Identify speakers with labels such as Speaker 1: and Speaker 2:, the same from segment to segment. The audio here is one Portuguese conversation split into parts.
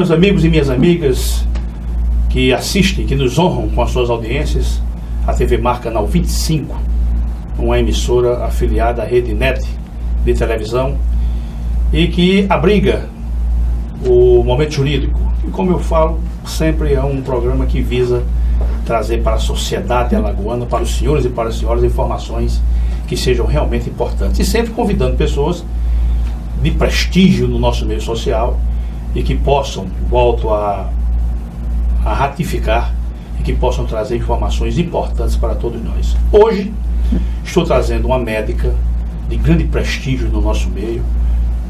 Speaker 1: meus amigos e minhas amigas que assistem, que nos honram com as suas audiências, a TV Mar Canal 25, uma emissora afiliada à Rede NET de televisão e que abriga o Momento Jurídico. E como eu falo, sempre é um programa que visa trazer para a sociedade alagoana, para os senhores e para as senhoras, informações que sejam realmente importantes. E sempre convidando pessoas de prestígio no nosso meio social e que possam, volto a ratificar, e que possam trazer informações importantes para todos nós. Hoje, estou trazendo uma médica de grande prestígio no nosso meio,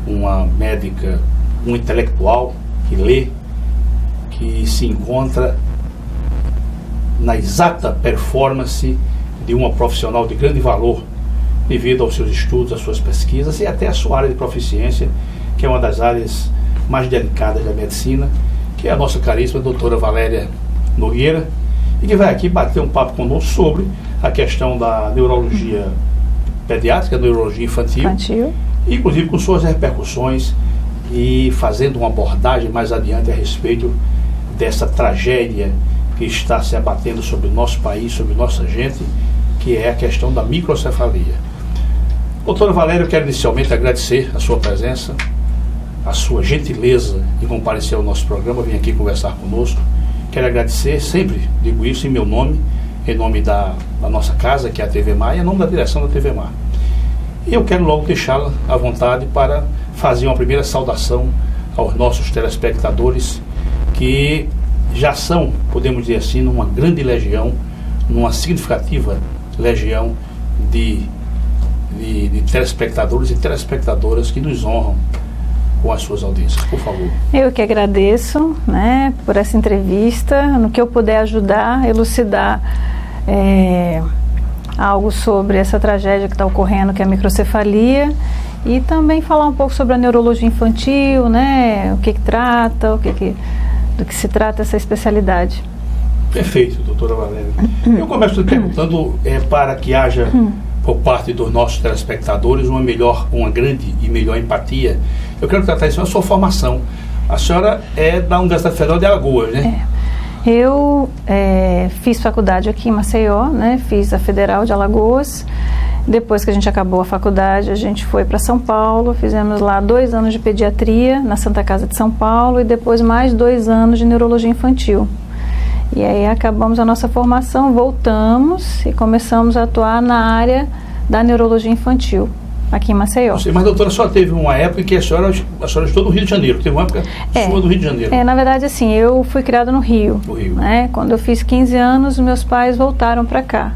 Speaker 1: uma médica, um intelectual que lê, que se encontra na exata performance de uma profissional de grande valor, devido aos seus estudos, às suas pesquisas e até à sua área de proficiência, que é uma das áreas mais delicadas da medicina, que é a nossa caríssima doutora Valéria Nogueira, e que vai aqui bater um papo conosco sobre a questão da neurologia pediátrica, neurologia infantil, inclusive com suas repercussões e fazendo uma abordagem mais adiante a respeito dessa tragédia que está se abatendo sobre o nosso país, sobre nossa gente, que é a questão da microcefalia. Doutora Valéria, eu quero inicialmente agradecer a sua presença, a sua gentileza em comparecer ao nosso programa, vir aqui conversar conosco. Quero agradecer, sempre digo isso em meu nome, em nome da nossa casa, que é a TV Mar, e em nome da direção da TV Mar. E eu quero logo deixá-la à vontade para fazer uma primeira saudação aos nossos telespectadores, que já são, podemos dizer assim, numa grande legião, numa significativa legião de telespectadores e telespectadoras que nos honram com as suas audiências. Por favor.
Speaker 2: Eu que agradeço, né, por essa entrevista, no que eu puder ajudar, elucidar algo sobre essa tragédia que está ocorrendo, que é a microcefalia, e também falar um pouco sobre a neurologia infantil, né, o que trata, do que se trata essa especialidade. Perfeito, doutora Valéria.
Speaker 1: Eu começo perguntando para que haja, por parte dos nossos telespectadores, uma grande e melhor empatia. Eu quero tratar isso na sua formação. A senhora é da Universidade Federal de Alagoas, né?
Speaker 2: Eu fiz faculdade aqui em Maceió, né? Fiz a Federal de Alagoas. Depois que a gente acabou a faculdade, a gente foi para São Paulo, fizemos lá 2 anos de pediatria na Santa Casa de São Paulo e depois mais 2 anos de neurologia infantil. E aí acabamos a nossa formação, voltamos e começamos a atuar na área da neurologia infantil, aqui em Maceió.
Speaker 1: Mas doutora, só teve uma época em que a senhora estudou no Rio de Janeiro, teve uma época sua do Rio de Janeiro.
Speaker 2: Na verdade, assim, eu fui criada no Rio. Né? Quando eu fiz 15 anos, meus pais voltaram para cá.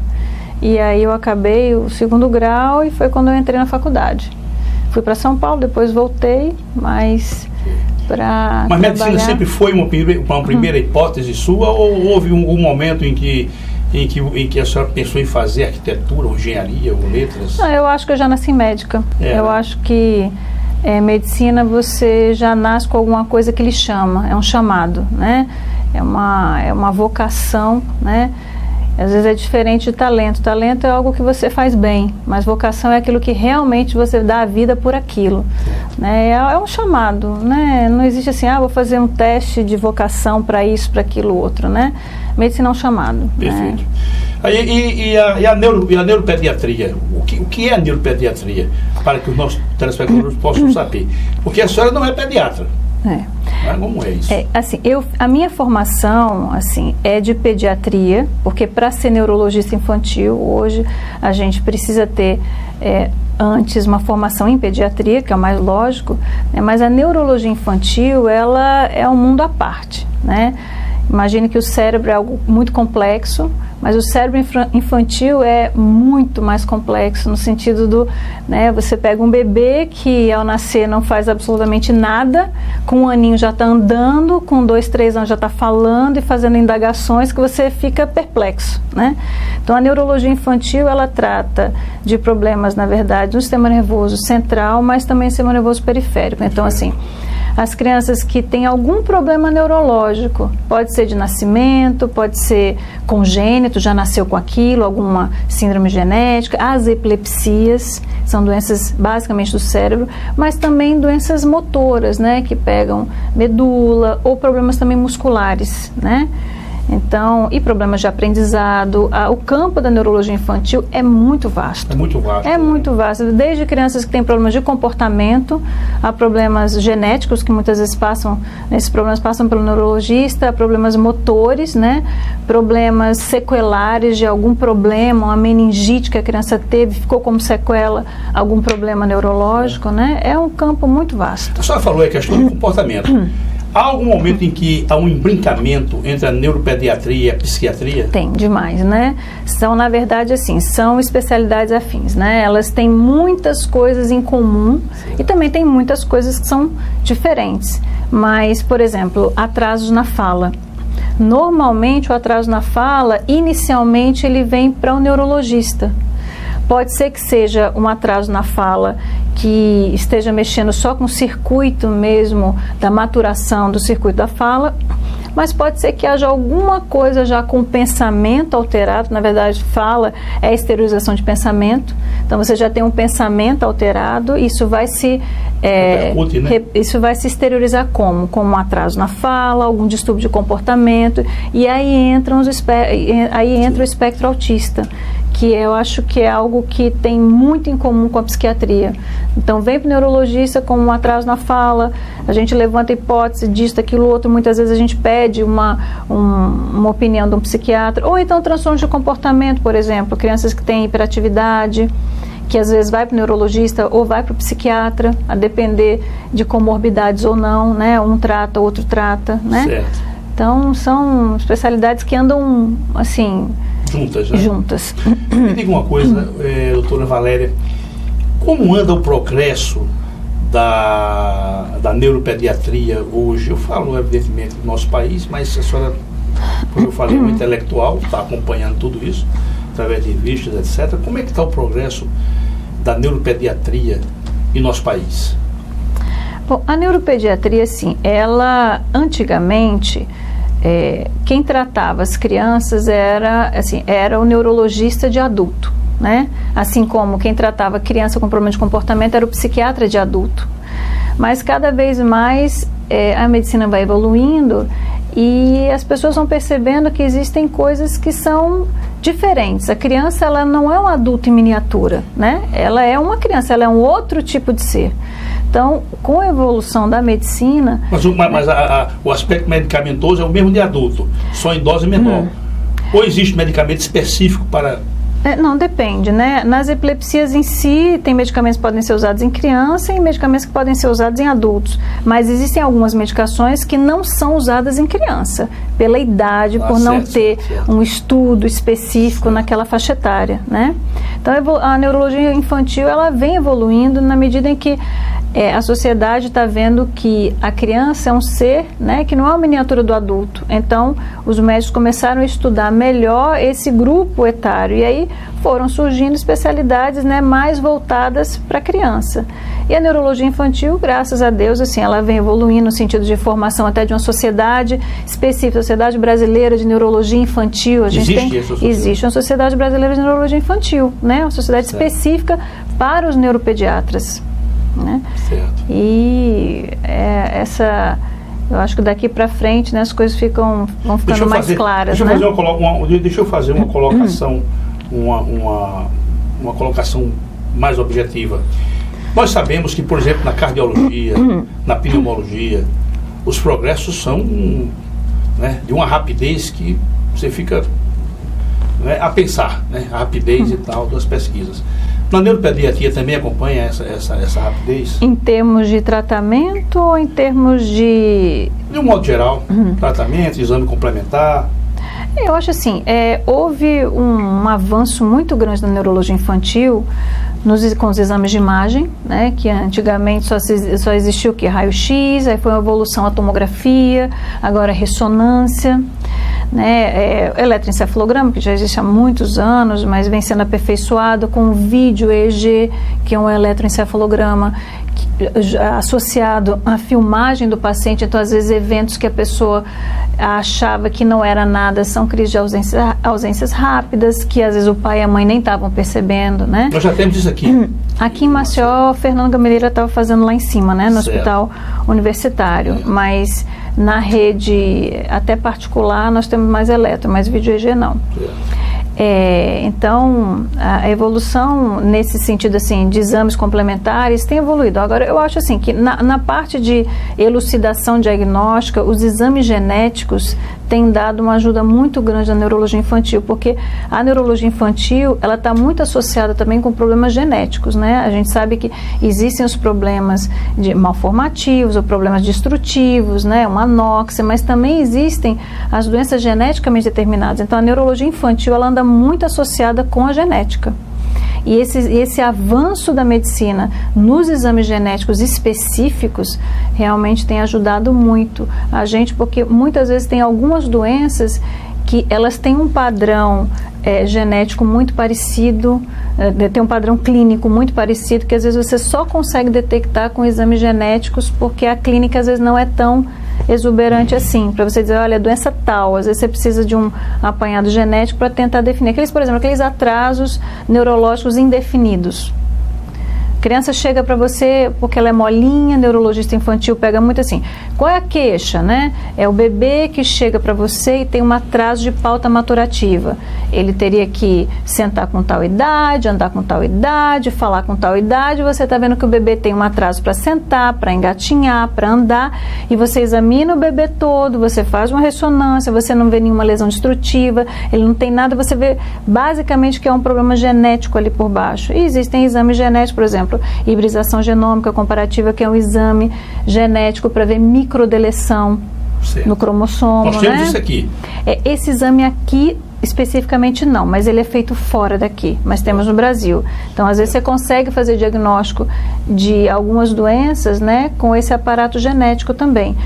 Speaker 2: E aí eu acabei o 2º grau e foi quando eu entrei na faculdade. Fui para São Paulo, depois voltei, mas para
Speaker 1: Mas medicina sempre foi uma primeira hipótese sua, ou houve algum momento em que a senhora pensou em fazer arquitetura, ou engenharia, ou letras?
Speaker 2: Não, eu acho que eu já nasci médica. Eu acho que medicina você já nasce com alguma coisa que lhe chama, é um chamado, né? É uma vocação, né? Às vezes é diferente de talento. Talento é algo que você faz bem, mas vocação é aquilo que realmente você dá a vida por aquilo. Né? É um chamado, né? Não existe assim, vou fazer um teste de vocação para isso, para aquilo, outro, né? Medicina é um chamado.
Speaker 1: Perfeito. Né? E a neuropediatria? O que é a neuropediatria? Para que os nossos telespectadores possam saber. Porque a senhora não é pediatra. Como é isso?
Speaker 2: Assim, a minha formação assim, é de pediatria, porque para ser neurologista infantil, hoje a gente precisa ter antes uma formação em pediatria, que é o mais lógico, né, mas a neurologia infantil, ela é um mundo à parte, né? Imagine que o cérebro é algo muito complexo, mas o cérebro infantil é muito mais complexo, no sentido do, né, você pega um bebê que ao nascer não faz absolutamente nada, com 1 aninho já está andando, com 2, 3 anos já está falando e fazendo indagações que você fica perplexo, né? Então a neurologia infantil, ela trata de problemas, na verdade, no sistema nervoso central, mas também no sistema nervoso periférico. Então assim, as crianças que têm algum problema neurológico, pode ser de nascimento, pode ser congênito, já nasceu com aquilo, alguma síndrome genética, as epilepsias, são doenças basicamente do cérebro, mas também doenças motoras, né, que pegam medula, ou problemas também musculares, né? Então, e problemas de aprendizado. O campo da neurologia infantil é muito vasto.
Speaker 1: É muito vasto.
Speaker 2: É muito vasto. Desde crianças que têm problemas de comportamento, a problemas genéticos, que muitas vezes esses problemas passam pelo neurologista, a problemas motores, né? Problemas sequelares de algum problema, uma meningite que a criança teve, ficou como sequela, algum problema neurológico, né? É um campo muito vasto.
Speaker 1: A senhora falou a questão do comportamento. Há algum momento em que há um embrincamento entre a neuropediatria e a psiquiatria?
Speaker 2: Tem, demais, né? São, na verdade, assim, são especialidades afins, né? Elas têm muitas coisas em comum e também tem muitas coisas que são diferentes. Mas, por exemplo, atrasos na fala. Normalmente, o atraso na fala, inicialmente, ele vem para o neurologista. Pode ser que seja um atraso na fala que esteja mexendo só com o circuito mesmo da maturação do circuito da fala, mas pode ser que haja alguma coisa já com o pensamento alterado. Na verdade, fala é a exteriorização de pensamento. Então, você já tem um pensamento alterado, isso vai se isso vai se exteriorizar como? Como um atraso na fala, algum distúrbio de comportamento, e aí entra o espectro autista, que eu acho que é algo que tem muito em comum com a psiquiatria. Então, vem para o neurologista com um atraso na fala, a gente levanta a hipótese disso, daquilo, outro, muitas vezes a gente pede uma opinião de um psiquiatra, ou então transtornos de comportamento, por exemplo, crianças que têm hiperatividade, que às vezes vai para o neurologista ou vai para o psiquiatra, a depender de comorbidades ou não, né? Um trata, outro trata, né?
Speaker 1: Certo.
Speaker 2: Então, são especialidades que andam, assim,
Speaker 1: juntas, né?
Speaker 2: Juntas.
Speaker 1: Me diga uma coisa, doutora Valéria, como anda o progresso da neuropediatria hoje? Eu falo, evidentemente, do nosso país, mas a senhora, como eu falei, é um intelectual, está acompanhando tudo isso, através de revistas, etc. Como é que está o progresso da neuropediatria em nosso país?
Speaker 2: Bom, a neuropediatria, sim, ela, antigamente, quem tratava as crianças era o neurologista de adulto, né? Assim como quem tratava criança com problema de comportamento era o psiquiatra de adulto. Mas cada vez mais a medicina vai evoluindo e as pessoas vão percebendo que existem coisas que são diferentes. A criança, ela não é um adulto em miniatura, né? Ela é uma criança, ela é um outro tipo de ser. Então, com a evolução da medicina... Mas
Speaker 1: o aspecto medicamentoso é o mesmo de adulto, só em dose menor. Ou existe medicamento específico para...
Speaker 2: Não, depende, né? Nas epilepsias em si, tem medicamentos que podem ser usados em criança e medicamentos que podem ser usados em adultos. Mas existem algumas medicações que não são usadas em criança, pela idade, por não ter um estudo específico naquela faixa etária, né? Então, a neurologia infantil, ela vem evoluindo na medida em que a sociedade está vendo que a criança é um ser, né, que não é uma miniatura do adulto. Então, os médicos começaram a estudar melhor esse grupo etário e aí foram surgindo especialidades, né, mais voltadas para a criança. E a neurologia infantil, graças a Deus, assim, ela vem evoluindo no sentido de formação até de uma sociedade específica, Sociedade Brasileira de Neurologia Infantil. Existe uma Sociedade Brasileira de Neurologia Infantil, né, uma sociedade específica para os neuropediatras. Né?
Speaker 1: Certo.
Speaker 2: E eu acho que daqui para frente, né, as coisas vão ficando mais claras.
Speaker 1: Deixa eu fazer uma colocação, uma colocação mais objetiva. Nós sabemos que, por exemplo, na cardiologia, na pneumologia, os progressos são, né, de uma rapidez que você fica, né, a pensar, né, a rapidez e tal das pesquisas. Na neuropediatria também acompanha essa rapidez? Em termos de tratamento ou em termos de... De um modo geral, tratamento, exame complementar...
Speaker 2: Eu acho assim, houve um avanço muito grande na neurologia infantil com os exames de imagem, né, que antigamente só existia o que? Raio-X, aí foi uma evolução a tomografia, agora a ressonância, né, eletroencefalograma, que já existe há muitos anos, mas vem sendo aperfeiçoado com o vídeo EEG, que é um eletroencefalograma associado à filmagem do paciente, então às vezes eventos que a pessoa achava que não era nada são crises de ausências rápidas, que às vezes o pai e a mãe nem estavam percebendo, né?
Speaker 1: Nós já temos isso aqui.
Speaker 2: Aqui em Maceió, Fernando Gameleira estava fazendo lá em cima, né, no hospital universitário, mas na rede até particular nós temos mais eletro, mas vídeo EG não. Então, a evolução nesse sentido assim, de exames complementares tem evoluído. Agora, eu acho assim que na parte de elucidação diagnóstica, os exames genéticos têm dado uma ajuda muito grande na neurologia infantil, porque a neurologia infantil, ela está muito associada também com problemas genéticos, né? A gente sabe que existem os problemas de malformativos, ou problemas destrutivos, né? Uma anóxia, mas também existem as doenças geneticamente determinadas. Então, a neurologia infantil, ela anda muito associada com a genética. E esse avanço da medicina nos exames genéticos específicos realmente tem ajudado muito a gente, porque muitas vezes tem algumas doenças que elas têm um padrão genético muito parecido, tem um padrão clínico muito parecido, que às vezes você só consegue detectar com exames genéticos, porque a clínica às vezes não é tão exuberante assim, para você dizer, olha, doença tal, às vezes você precisa de um apanhado genético para tentar definir. Por exemplo, aqueles atrasos neurológicos indefinidos. A criança chega para você porque ela é molinha, neurologista infantil pega muito assim, qual é a queixa, né? É o bebê que chega para você e tem um atraso de pauta maturativa. Ele teria que sentar com tal idade, andar com tal idade, falar com tal idade, você está vendo que o bebê tem um atraso para sentar, para engatinhar, para andar, e você examina o bebê todo, você faz uma ressonância, você não vê nenhuma lesão destrutiva, ele não tem nada, você vê basicamente que é um problema genético ali por baixo. E existem exames genéticos, por exemplo, hibridização genômica comparativa, que é um exame genético para ver microdeleção no cromossomo.
Speaker 1: Nós temos isso aqui.
Speaker 2: Esse exame aqui especificamente não, mas ele é feito fora daqui, mas temos no Brasil. Então, às vezes você consegue fazer diagnóstico de algumas doenças, né, com esse aparato genético também.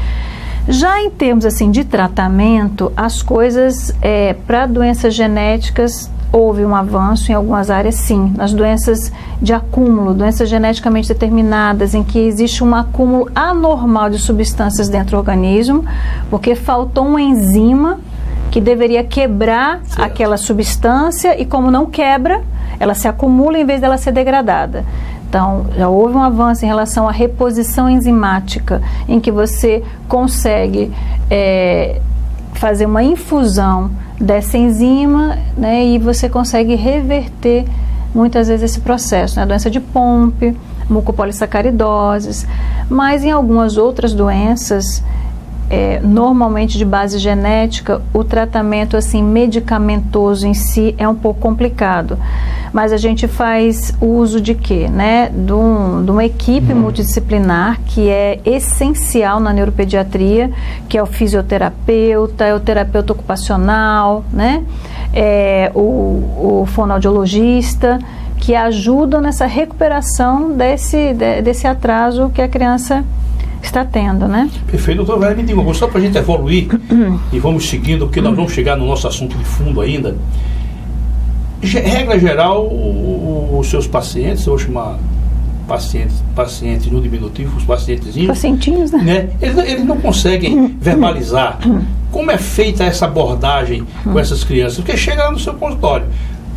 Speaker 2: Já em termos assim de tratamento, as coisas para doenças genéticas houve um avanço em algumas áreas, sim. Nas doenças de acúmulo, doenças geneticamente determinadas, em que existe um acúmulo anormal de substâncias dentro do organismo, porque faltou uma enzima que deveria quebrar aquela substância, e como não quebra, ela se acumula em vez dela ser degradada. Então, já houve um avanço em relação à reposição enzimática, em que você consegue fazer uma infusão dessa enzima, né, e você consegue reverter muitas vezes esse processo, né, doença de Pompe, mucopolissacaridoses, mas em algumas outras doenças, normalmente de base genética, o tratamento assim medicamentoso em si é um pouco complicado, mas a gente faz uso de quê? Né? De uma equipe multidisciplinar que é essencial na neuropediatria, que é o fisioterapeuta, é o terapeuta ocupacional, né? O fonoaudiologista, que ajudam nessa recuperação desse atraso que a criança está tendo, né?
Speaker 1: Perfeito, doutor. Agora me diga, só para a gente evoluir e vamos seguindo, porque nós vamos chegar no nosso assunto de fundo ainda. Regra geral, os seus pacientes, eu vou chamar pacientes no diminutivo, os pacientezinhos,
Speaker 2: pacientinhos, né?
Speaker 1: Eles não conseguem verbalizar como é feita essa abordagem com essas crianças, porque chega lá no seu consultório,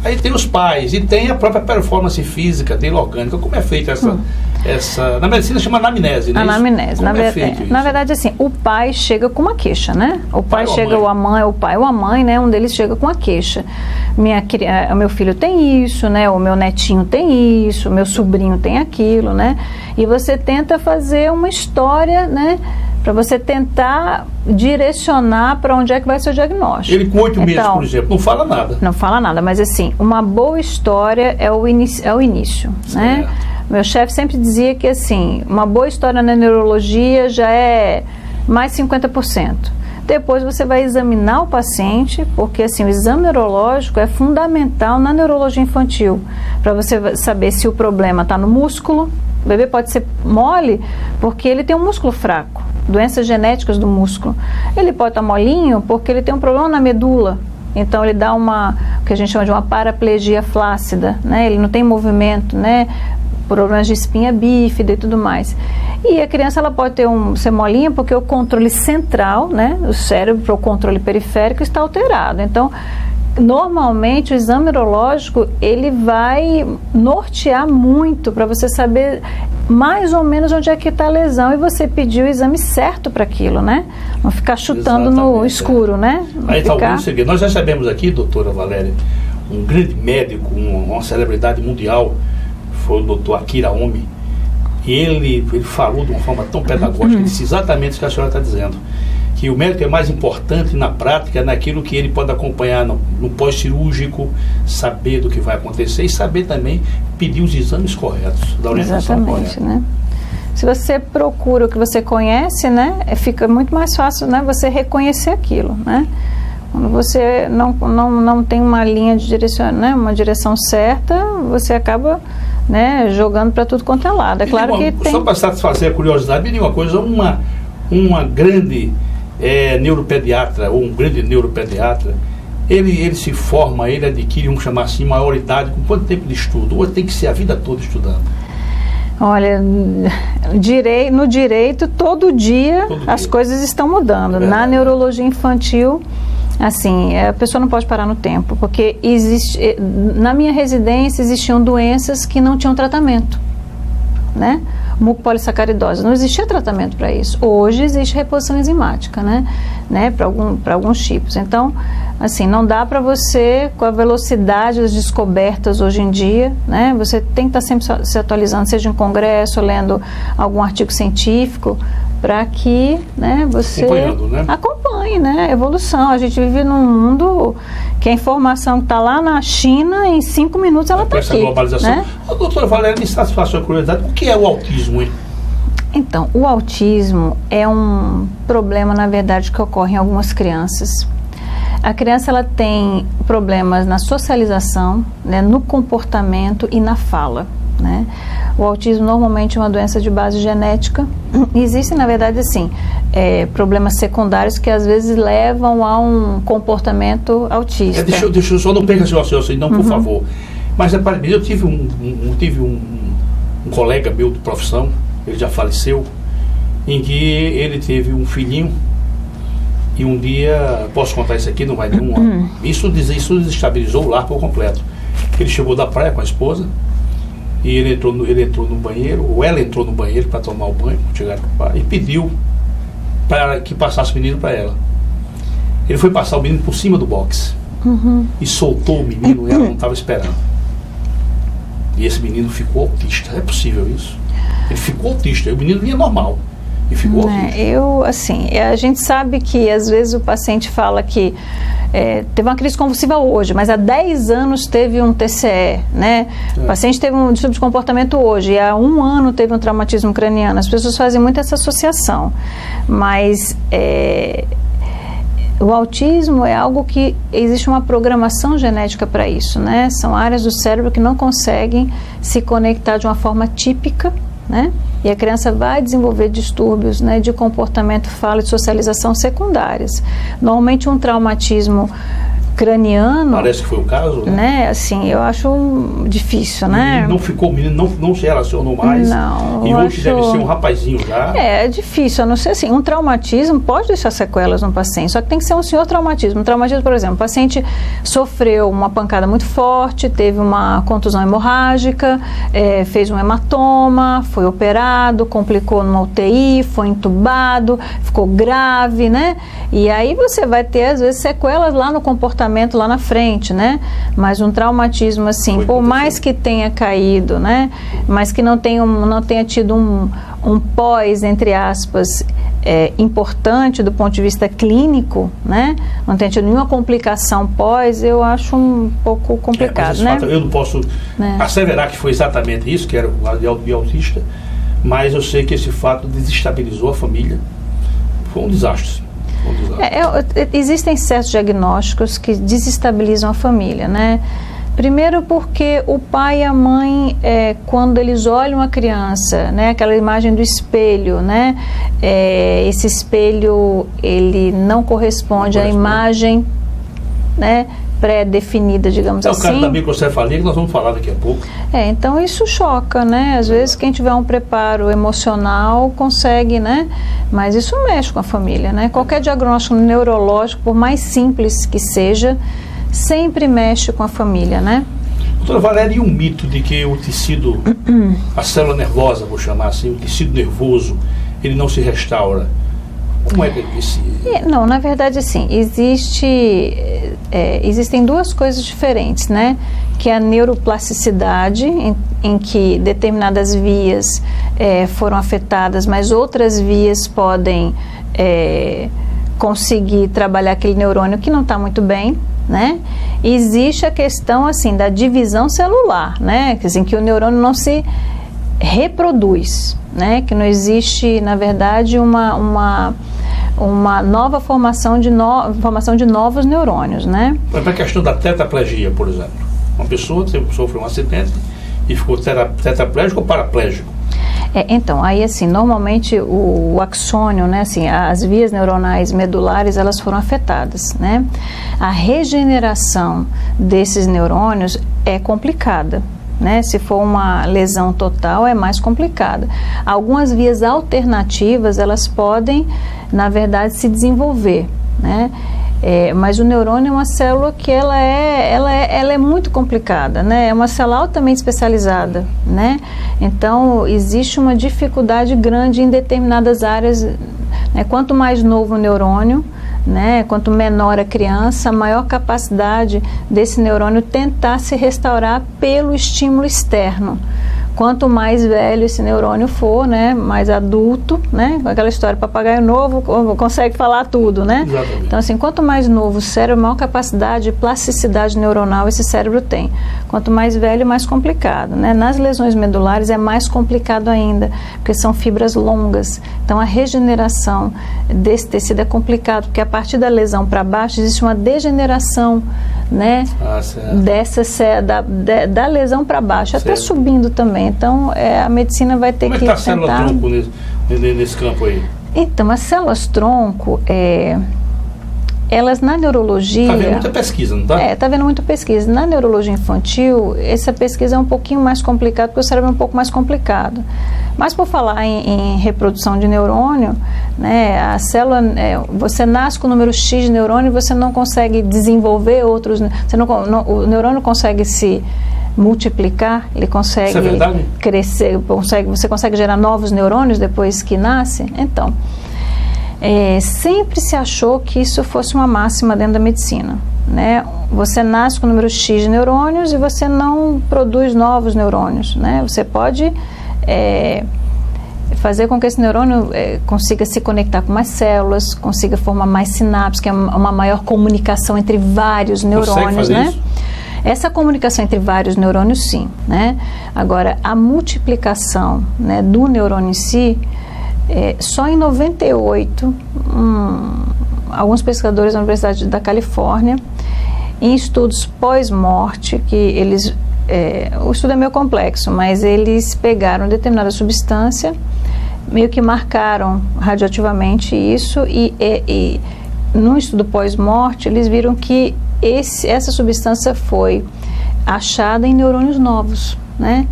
Speaker 1: aí tem os pais e tem a própria performance física dele, orgânica. Como é feita essa na medicina chama anamnese, né?
Speaker 2: Anamnese. Na verdade, assim, o pai chega com uma queixa, né? O pai chega, ou a mãe, o pai ou a mãe, né? Um deles chega com a queixa. O meu filho tem isso, né? O meu netinho tem isso, o meu sobrinho tem aquilo, né? E você tenta fazer uma história, né? Para você tentar direcionar para onde é que vai ser o diagnóstico.
Speaker 1: Ele com 8 meses, por exemplo, não fala nada. Não
Speaker 2: fala nada, mas assim, uma boa história é o início, né? Meu chefe sempre dizia que assim, uma boa história na neurologia já é mais 50%. Depois você vai examinar o paciente, porque assim, o exame neurológico é fundamental na neurologia infantil, para você saber se o problema está no músculo. O bebê pode ser mole porque ele tem um músculo fraco, doenças genéticas do músculo. Ele pode estar molinho porque ele tem um problema na medula. Então ele dá o que a gente chama de uma paraplegia flácida, né? Ele não tem movimento, né? problemas de espinha bífida e tudo mais. E a criança ela pode ter ser molinha porque o controle central, né, o cérebro, o controle periférico está alterado. Então, normalmente o exame neurológico ele vai nortear muito para você saber mais ou menos onde é que está a lesão e você pedir o exame certo para aquilo, né? Não ficar chutando no escuro, né?
Speaker 1: Aí está algum segredo. Nós recebemos aqui, doutora Valéria, um grande médico, uma celebridade mundial, foi o doutor Akira Omi, e ele falou de uma forma tão pedagógica, ele disse exatamente o que a senhora está dizendo, que o médico é mais importante na prática, naquilo que ele pode acompanhar no pós-cirúrgico, saber do que vai acontecer e saber também pedir os exames corretos, da orientação correta.
Speaker 2: Né? Se você procura o que você conhece, né, fica muito mais fácil, né, você reconhecer aquilo, né? Quando você não tem uma linha de direção, né, uma direção certa, você acaba, né, jogando para tudo quanto é lado. É claro que tem...
Speaker 1: Só para satisfazer a curiosidade, me diga uma coisa, uma grande neuropediatra ou um grande neuropediatra, ele se forma, ele adquire, vamos chamar assim, maioridade com quanto tempo de estudo? Ou tem que ser a vida toda estudando?
Speaker 2: Olha, no direito, todo dia as coisas estão mudando. Na neurologia infantil, assim, a pessoa não pode parar no tempo, porque na minha residência existiam doenças que não tinham tratamento, né? Mucopolissacaridose, não existia tratamento para isso. Hoje existe reposição enzimática, né? Para alguns tipos. Então, assim, não dá para você, com a velocidade das descobertas hoje em dia, né? Você tem que estar sempre se atualizando, seja em congresso, lendo algum artigo científico, para que, né, você acompanhe, né, a evolução. A gente vive num mundo que a informação que está lá na China, em 5 minutos ela está aqui. Essa globalização. Né?
Speaker 1: Doutora Valéria, me satisfação a curiosidade, o que é o autismo, hein?
Speaker 2: Então, o autismo é um problema, na verdade, que ocorre em algumas crianças. A criança ela tem problemas na socialização, né, no comportamento e na fala. Né? O autismo normalmente é uma doença de base genética. Existem, na verdade, assim, problemas secundários que às vezes levam a um comportamento autista.
Speaker 1: Deixa eu só não perca seu raciocínio, não, por favor. Mas eu tive um colega meu de profissão, ele já faleceu, em que ele teve um filhinho e um dia, posso contar isso aqui, não vai nenhum. Isso desestabilizou o lar por completo. Ele chegou da praia com a esposa. E ele entrou no banheiro, ou ela entrou no banheiro para tomar o banho, chegaram com o pai, e pediu para que passasse o menino para ela. Ele foi passar o menino por cima do boxe e soltou o menino e ela não estava esperando. E esse menino ficou autista. É possível isso? Ele ficou autista, e o menino vinha normal e ficou autista.
Speaker 2: A gente sabe que às vezes o paciente fala que teve uma crise convulsiva hoje, mas há 10 anos teve um TCE, né? O paciente teve um distúrbio de comportamento hoje, e há 1 ano teve um traumatismo craniano. As pessoas fazem muito essa associação, mas o autismo é algo que existe uma programação genética para isso, né? São áreas do cérebro que não conseguem se conectar de uma forma típica, né? E a criança vai desenvolver distúrbios, né, de comportamento, fala e de socialização secundários. Normalmente um traumatismo craniano...
Speaker 1: Parece que foi o caso,
Speaker 2: né? Assim, eu acho difícil, né?
Speaker 1: O menino não se relacionou mais.
Speaker 2: Não.
Speaker 1: E hoje deve ser um rapazinho já.
Speaker 2: É difícil, a não ser assim, um traumatismo pode deixar sequelas no paciente, só que tem que ser um senhor traumatismo. Um traumatismo, por exemplo, o paciente sofreu uma pancada muito forte, teve uma contusão hemorrágica, fez um hematoma, foi operado, complicou numa UTI, foi entubado, ficou grave, né? E aí você vai ter, às vezes, sequelas lá no comportamento lá na frente, né? Mas um traumatismo assim, por mais que tenha caído, né? Mas que não tenha tido um pós, entre aspas, importante do ponto de vista clínico, né? Não tenha tido nenhuma complicação pós, eu acho um pouco complicado, né?
Speaker 1: Fato, eu não posso asseverar que foi exatamente isso, que era o autista, mas eu sei que esse fato desestabilizou a família. Foi um desastre.
Speaker 2: Existem certos diagnósticos que desestabilizam a família, né? Primeiro porque o pai e a mãe, quando eles olham a criança, né, aquela imagem do espelho, né, esse espelho ele não corresponde à imagem, né, pré-definida, digamos
Speaker 1: É o
Speaker 2: assim.
Speaker 1: caso da microcefalia que nós vamos falar daqui a pouco.
Speaker 2: Então isso choca, né? Às vezes quem tiver um preparo emocional consegue, né? Mas isso mexe com a família, né? Qualquer diagnóstico neurológico, por mais simples que seja, sempre mexe com a família, né?
Speaker 1: Doutora Valéria, e um mito de que o tecido, a célula nervosa, vou chamar assim, o tecido nervoso, ele não se restaura? Como é que esse...
Speaker 2: Não, na verdade, assim, existem duas coisas diferentes, né? Que é a neuroplasticidade, em que determinadas vias foram afetadas, mas outras vias podem conseguir trabalhar aquele neurônio que não está muito bem, né? E existe a questão, assim, da divisão celular, né? Quer dizer, que o neurônio não se reproduz, né? Que não existe, na verdade, uma nova formação de novos neurônios, né?
Speaker 1: Para a questão da tetraplegia, por exemplo. Uma pessoa sofreu um acidente e ficou tetraplégico ou paraplégico?
Speaker 2: Então, aí assim, normalmente o axônio, né, assim, as vias neuronais medulares, elas foram afetadas, né? A regeneração desses neurônios é complicada, né? Se for uma lesão total, é mais complicada. Algumas vias alternativas, elas podem, na verdade, se desenvolver, né? Mas o neurônio é uma célula que ela é muito complicada, né? É uma célula altamente especializada, né? Então, existe uma dificuldade grande em determinadas áreas, né? Quanto mais novo o neurônio, né? Quanto menor a criança, maior capacidade desse neurônio tentar se restaurar pelo estímulo externo. Quanto mais velho esse neurônio for, né, mais adulto, né, com aquela história, papagaio novo consegue falar tudo, né?
Speaker 1: Exatamente.
Speaker 2: Então, assim, quanto mais novo o cérebro, maior capacidade de plasticidade neuronal esse cérebro tem. Quanto mais velho, mais complicado, né? Nas lesões medulares é mais complicado ainda, porque são fibras longas. Então, a regeneração desse tecido é complicado, porque a partir da lesão para baixo existe uma degeneração, né, da lesão para baixo, até subindo também. Então, a medicina vai ter que
Speaker 1: tentar... Como é que está a célula-tronco nesse campo aí?
Speaker 2: Então, as células-tronco, elas na neurologia...
Speaker 1: Está vendo muita pesquisa, não está?
Speaker 2: Está vendo muita pesquisa. Na neurologia infantil, essa pesquisa é um pouquinho mais complicada, porque o cérebro é um pouco mais complicado. Mas por falar em reprodução de neurônio, né, a célula, você nasce com o número X de neurônio e você não consegue desenvolver outros... o neurônio consegue se multiplicar, ele consegue crescer, você consegue gerar novos neurônios depois que nasce. Então, sempre se achou que isso fosse uma máxima dentro da medicina, né? Você nasce com o número X de neurônios e você não produz novos neurônios, né? Você pode fazer com que esse neurônio consiga se conectar com mais células, consiga formar mais sinapses, que é uma maior comunicação entre vários neurônios, né? Isso? Essa comunicação entre vários neurônios, sim, né? Agora, a multiplicação, né, do neurônio em si, só em 98, alguns pesquisadores da Universidade da Califórnia, em estudos pós-morte, que eles... o estudo é meio complexo, mas eles pegaram determinada substância, meio que marcaram radioativamente isso, e no estudo pós-morte, eles viram que essa substância foi achada em neurônios novos, né?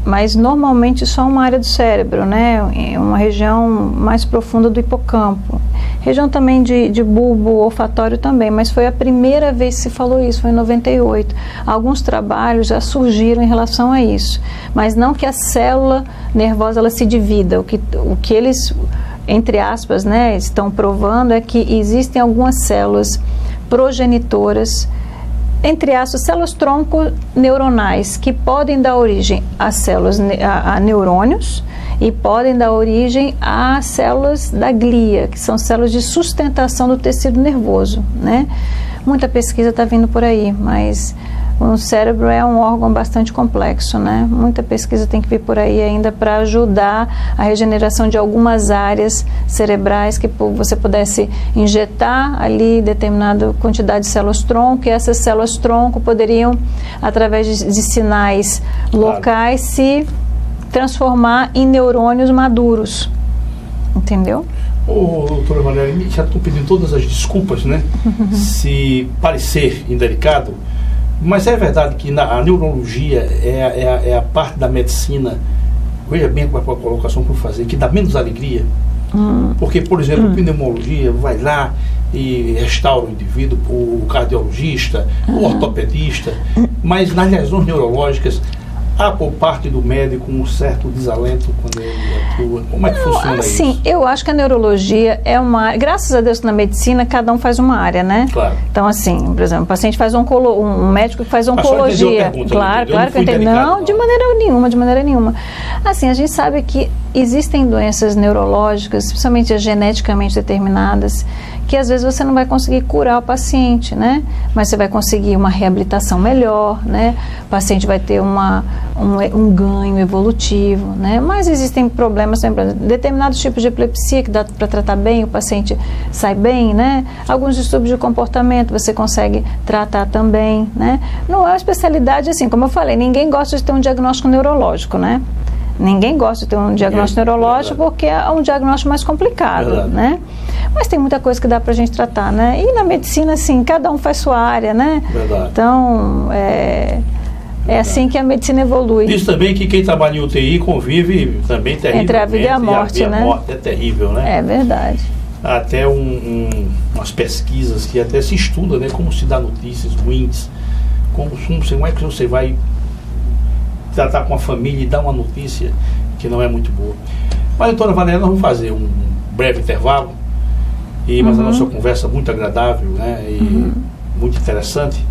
Speaker 2: Mas normalmente só uma área do cérebro, né? Em uma região mais profunda do hipocampo. Região também de bulbo olfatório também, mas foi a primeira vez que se falou isso, foi em 98. Alguns trabalhos já surgiram em relação a isso, mas não que a célula nervosa ela se divida. O que eles, entre aspas, né, estão provando é que existem algumas células progenitoras, entre aspas, células-tronco neuronais, que podem dar origem a células, a neurônios, e podem dar origem a células da glia, que são células de sustentação do tecido nervoso, né? Muita pesquisa está vindo por aí, mas o cérebro é um órgão bastante complexo, né? Muita pesquisa tem que vir por aí ainda para ajudar a regeneração de algumas áreas cerebrais que você pudesse injetar ali determinada quantidade de células-tronco, e essas células-tronco poderiam, através de sinais locais, se transformar em neurônios maduros. Entendeu?
Speaker 1: Doutora Valéria, já estou pedindo todas as desculpas, né? Se parecer indelicado, mas é verdade que a neurologia é a parte da medicina, veja bem qual a colocação que eu vou fazer, que dá menos alegria. Porque, por exemplo, a pneumologia vai lá e restaura o indivíduo, o cardiologista, o ortopedista, mas nas lesões neurológicas há por parte do médico um certo desalento quando ele atua. Como é que funciona isso?
Speaker 2: Eu acho que a neurologia é uma área, graças a Deus que na medicina cada um faz uma área, né?
Speaker 1: Claro.
Speaker 2: Então, assim, por exemplo, o paciente faz um médico que faz oncologia. Claro que eu entendi. Não, de maneira nenhuma. Assim, a gente sabe que existem doenças neurológicas, especialmente as geneticamente determinadas, que às vezes você não vai conseguir curar o paciente, né? Mas você vai conseguir uma reabilitação melhor, né? O paciente vai ter um ganho evolutivo, né? Mas existem problemas, determinados tipos de epilepsia que dá para tratar bem, o paciente sai bem, né? Alguns distúrbios de comportamento você consegue tratar também, né? Não é uma especialidade assim, como eu falei, ninguém gosta de ter um diagnóstico neurológico, né? Ninguém gosta de ter um diagnóstico neurológico porque é um diagnóstico mais complicado, né? Mas tem muita coisa que dá pra gente tratar, né? E na medicina, assim, cada um faz sua área, né?
Speaker 1: Verdade.
Speaker 2: Então, é assim que a medicina evolui.
Speaker 1: Diz também que quem trabalha em UTI convive também terrivelmente.
Speaker 2: Entre a vida e a morte, né?
Speaker 1: A morte é terrível, né?
Speaker 2: É verdade.
Speaker 1: Há até umas pesquisas que até se estuda, né? Como se dá notícias ruins, como é que você vai tratar com a família e dar uma notícia que não é muito boa. Mas, doutora Valéria, nós vamos fazer um breve intervalo, mas a nossa conversa é muito agradável, né, e muito interessante.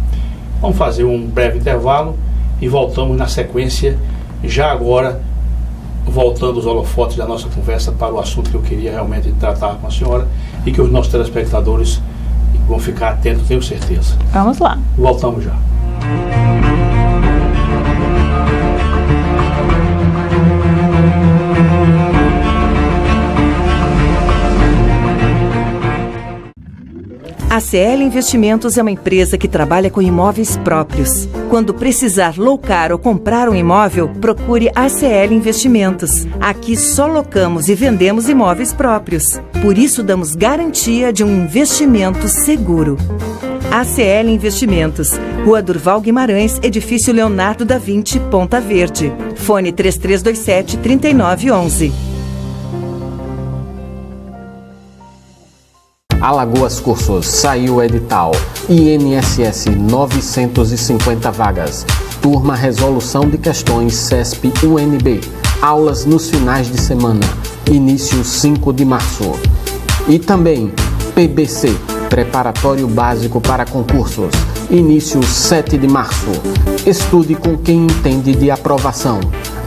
Speaker 1: Vamos fazer um breve intervalo e voltamos na sequência, já agora, voltando os holofotes da nossa conversa para o assunto que eu queria realmente tratar com a senhora e que os nossos telespectadores vão ficar atentos, tenho certeza.
Speaker 2: Vamos lá.
Speaker 1: Voltamos já.
Speaker 3: A CL Investimentos é uma empresa que trabalha com imóveis próprios. Quando precisar locar ou comprar um imóvel, procure a CL Investimentos. Aqui só locamos e vendemos imóveis próprios. Por isso damos garantia de um investimento seguro. ACL Investimentos, Rua Durval Guimarães, Edifício Leonardo da Vinci, Ponta Verde. Fone 3327-3911.
Speaker 4: Alagoas Cursos, saiu o edital. INSS 950 vagas. Turma Resolução de Questões CESP UNB. Aulas nos finais de semana. Início 5 de março. E também PBC, Preparatório Básico para Concursos. Início 7 de março. Estude com quem entende de aprovação.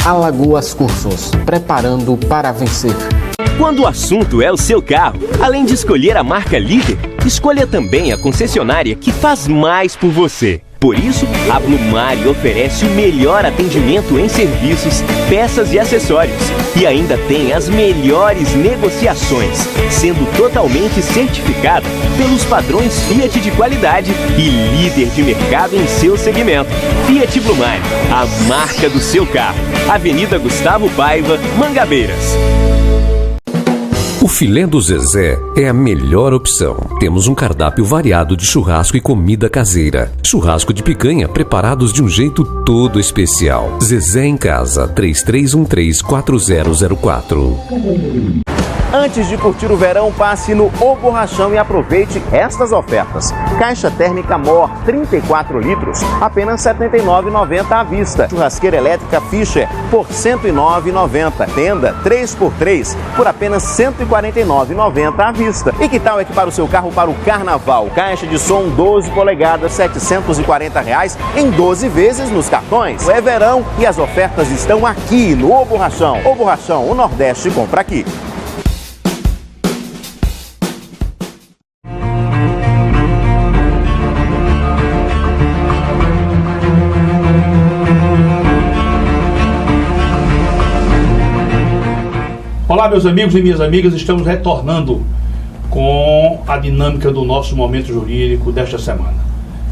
Speaker 4: Alagoas Cursos, preparando para vencer.
Speaker 5: Quando o assunto é o seu carro, além de escolher a marca líder, escolha também a concessionária que faz mais por você. Por isso, a Blumari oferece o melhor atendimento em serviços, peças e acessórios. E ainda tem as melhores negociações, sendo totalmente certificada pelos padrões Fiat de qualidade e líder de mercado em seu segmento. Fiat Blumari, a marca do seu carro. Avenida Gustavo Paiva, Mangabeiras.
Speaker 6: O filé do Zezé é a melhor opção. Temos um cardápio variado de churrasco e comida caseira. Churrasco de picanha preparados de um jeito todo especial. Zezé em Casa, 3313-4004.
Speaker 7: Antes de curtir o verão, passe no O Borrachão e aproveite estas ofertas. Caixa térmica Mor, 34 litros, apenas R$ 79,90 à vista. Churrasqueira elétrica Fischer, por R$ 109,90. Tenda 3x3, por apenas R$ 149,90 à vista. E que tal equipar o seu carro para o carnaval? Caixa de som 12 polegadas, R$ 740 em 12 vezes nos cartões. É verão e as ofertas estão aqui no O Borrachão. O Borrachão, o Nordeste compra aqui.
Speaker 1: Olá, meus amigos e minhas amigas, estamos retornando com a dinâmica do nosso momento jurídico desta semana.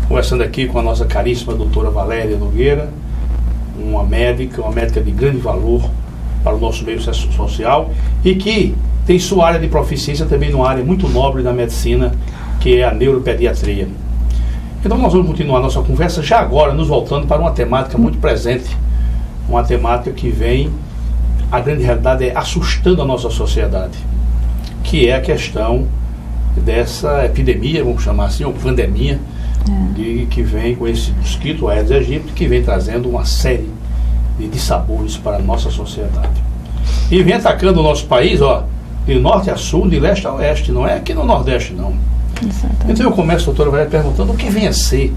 Speaker 1: Conversando aqui com a nossa caríssima doutora Valéria Nogueira, uma médica de grande valor para o nosso meio social e que tem sua área de proficiência também numa área muito nobre da medicina, que é a neuropediatria. Então nós vamos continuar a nossa conversa já agora, nos voltando para uma temática muito presente, uma temática que vem, a grande realidade é assustando a nossa sociedade, que é a questão dessa epidemia, vamos chamar assim, ou pandemia, que vem com esse mosquito Aedes aegypti, que vem trazendo uma série de dissabores para a nossa sociedade. E vem atacando o nosso país, de norte a sul, de leste a oeste, não é aqui no Nordeste, não. Exatamente. Então eu começo, doutora Valéria, perguntando o que vem a ser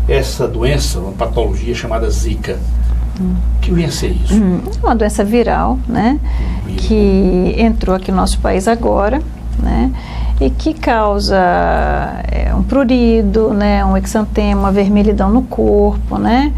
Speaker 1: essa doença, uma patologia chamada Zika. O que vem a ser isso?
Speaker 2: É uma doença viral, né? Que entrou aqui no nosso país agora, né? E que causa um prurido, né? Um exantema, uma vermelhidão no corpo, né?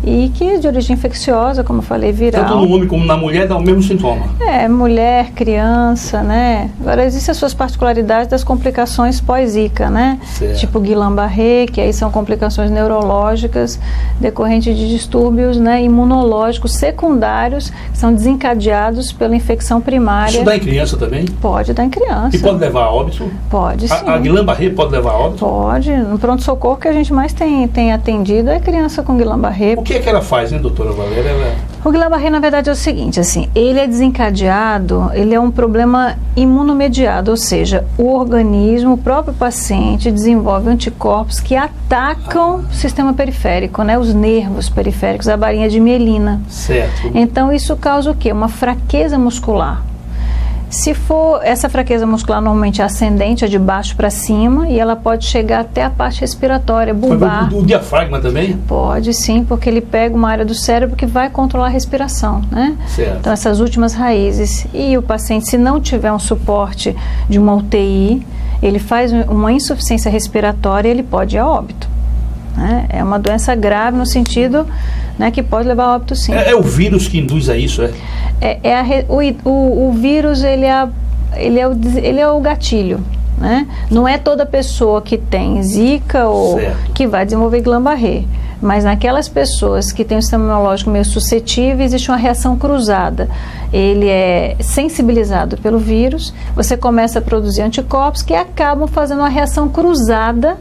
Speaker 2: E que é de origem infecciosa, como eu falei, viral.
Speaker 1: Tanto no homem como na mulher dá o mesmo sintoma.
Speaker 2: Mulher, criança, né? Agora, existem as suas particularidades das complicações pós-Zika, né?
Speaker 1: Certo.
Speaker 2: Tipo Guillain-Barré, que aí são complicações neurológicas decorrentes de distúrbios, né, imunológicos secundários, que são desencadeados pela infecção primária.
Speaker 1: Isso dá em criança também?
Speaker 2: Pode dar em criança.
Speaker 1: E pode levar a óbito?
Speaker 2: Pode, sim.
Speaker 1: A Guillain-Barré pode levar a óbito?
Speaker 2: Pode. No pronto-socorro que a gente mais tem atendido é criança com Guillain-Barré.
Speaker 1: O que é que ela faz, hein, doutora Valéria?
Speaker 2: O Guillain-Barré, na verdade, é o seguinte, assim, ele é desencadeado, ele é um problema imunomediado, ou seja, o organismo, o próprio paciente desenvolve anticorpos que atacam o sistema periférico, né, os nervos periféricos, a bainha de mielina.
Speaker 1: Certo.
Speaker 2: Então, isso causa o quê? Uma fraqueza muscular. Se for, essa fraqueza muscular normalmente é ascendente, é de baixo para cima, e ela pode chegar até a parte respiratória, bulbar.
Speaker 1: O diafragma também?
Speaker 2: Pode sim, porque ele pega uma área do cérebro que vai controlar a respiração, né?
Speaker 1: Certo.
Speaker 2: Então essas últimas raízes. E o paciente, se não tiver um suporte de uma UTI, ele faz uma insuficiência respiratória e ele pode ir a óbito. Né? É uma doença grave no sentido, né, que pode levar a óbito, sim.
Speaker 1: É o vírus que induz a isso,
Speaker 2: o vírus, ele é o gatilho, né? Não é toda pessoa que tem Zika ou que vai desenvolver Guillain-Barré, mas naquelas pessoas que têm um sistema imunológico meio suscetível, existe uma reação cruzada. Ele é sensibilizado pelo vírus, você começa a produzir anticorpos que acabam fazendo uma reação cruzada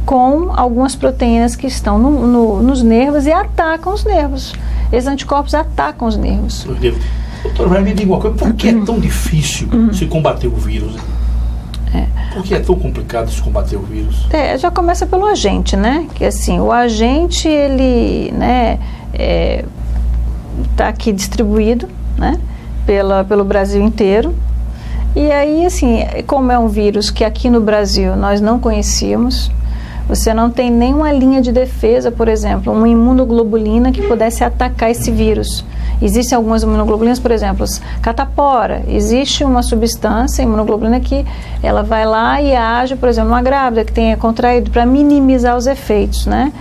Speaker 2: com algumas proteínas que estão nos nervos e atacam os nervos. Esses anticorpos atacam os nervos.
Speaker 1: Doutor, vai me dizer uma coisa, por que é tão difícil se combater o vírus? Por que é tão complicado se combater o vírus?
Speaker 2: Já começa pelo agente, né? Que assim, o agente, ele, né, tá aqui distribuído, né, pelo Brasil inteiro. E aí, assim, como é um vírus que aqui no Brasil nós não conhecíamos, você não tem nenhuma linha de defesa, por exemplo, uma imunoglobulina que pudesse atacar esse vírus. Existem algumas imunoglobulinas, por exemplo, catapora. Existe uma substância, imunoglobulina, que ela vai lá e age, por exemplo, uma grávida que tenha contraído, para minimizar os efeitos, né?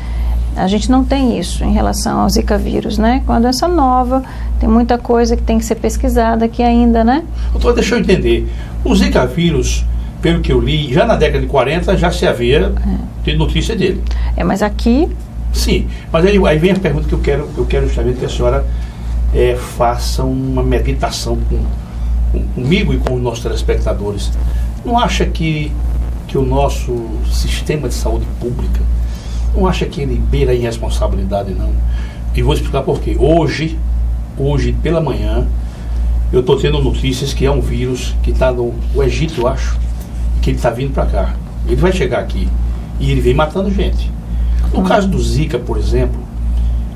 Speaker 2: A gente não tem isso em relação ao Zika vírus, né? Com a doença nova, tem muita coisa que tem que ser pesquisada aqui ainda, né?
Speaker 1: Doutor, deixa eu entender. O Zika vírus, pelo que eu li, já na década de 40 já se havia tido notícia dele.
Speaker 2: Mas aqui...
Speaker 1: Sim, mas aí vem a pergunta que eu quero justamente que a senhora faça uma meditação comigo e com os nossos telespectadores. Não acha que o nosso sistema de saúde pública, não acha que ele beira a irresponsabilidade, não? E vou explicar por quê. Hoje pela manhã, eu estou tendo notícias que é um vírus que está no Egito, eu acho, que ele está vindo para cá. Ele vai chegar aqui e ele vem matando gente. No caso do Zika, por exemplo,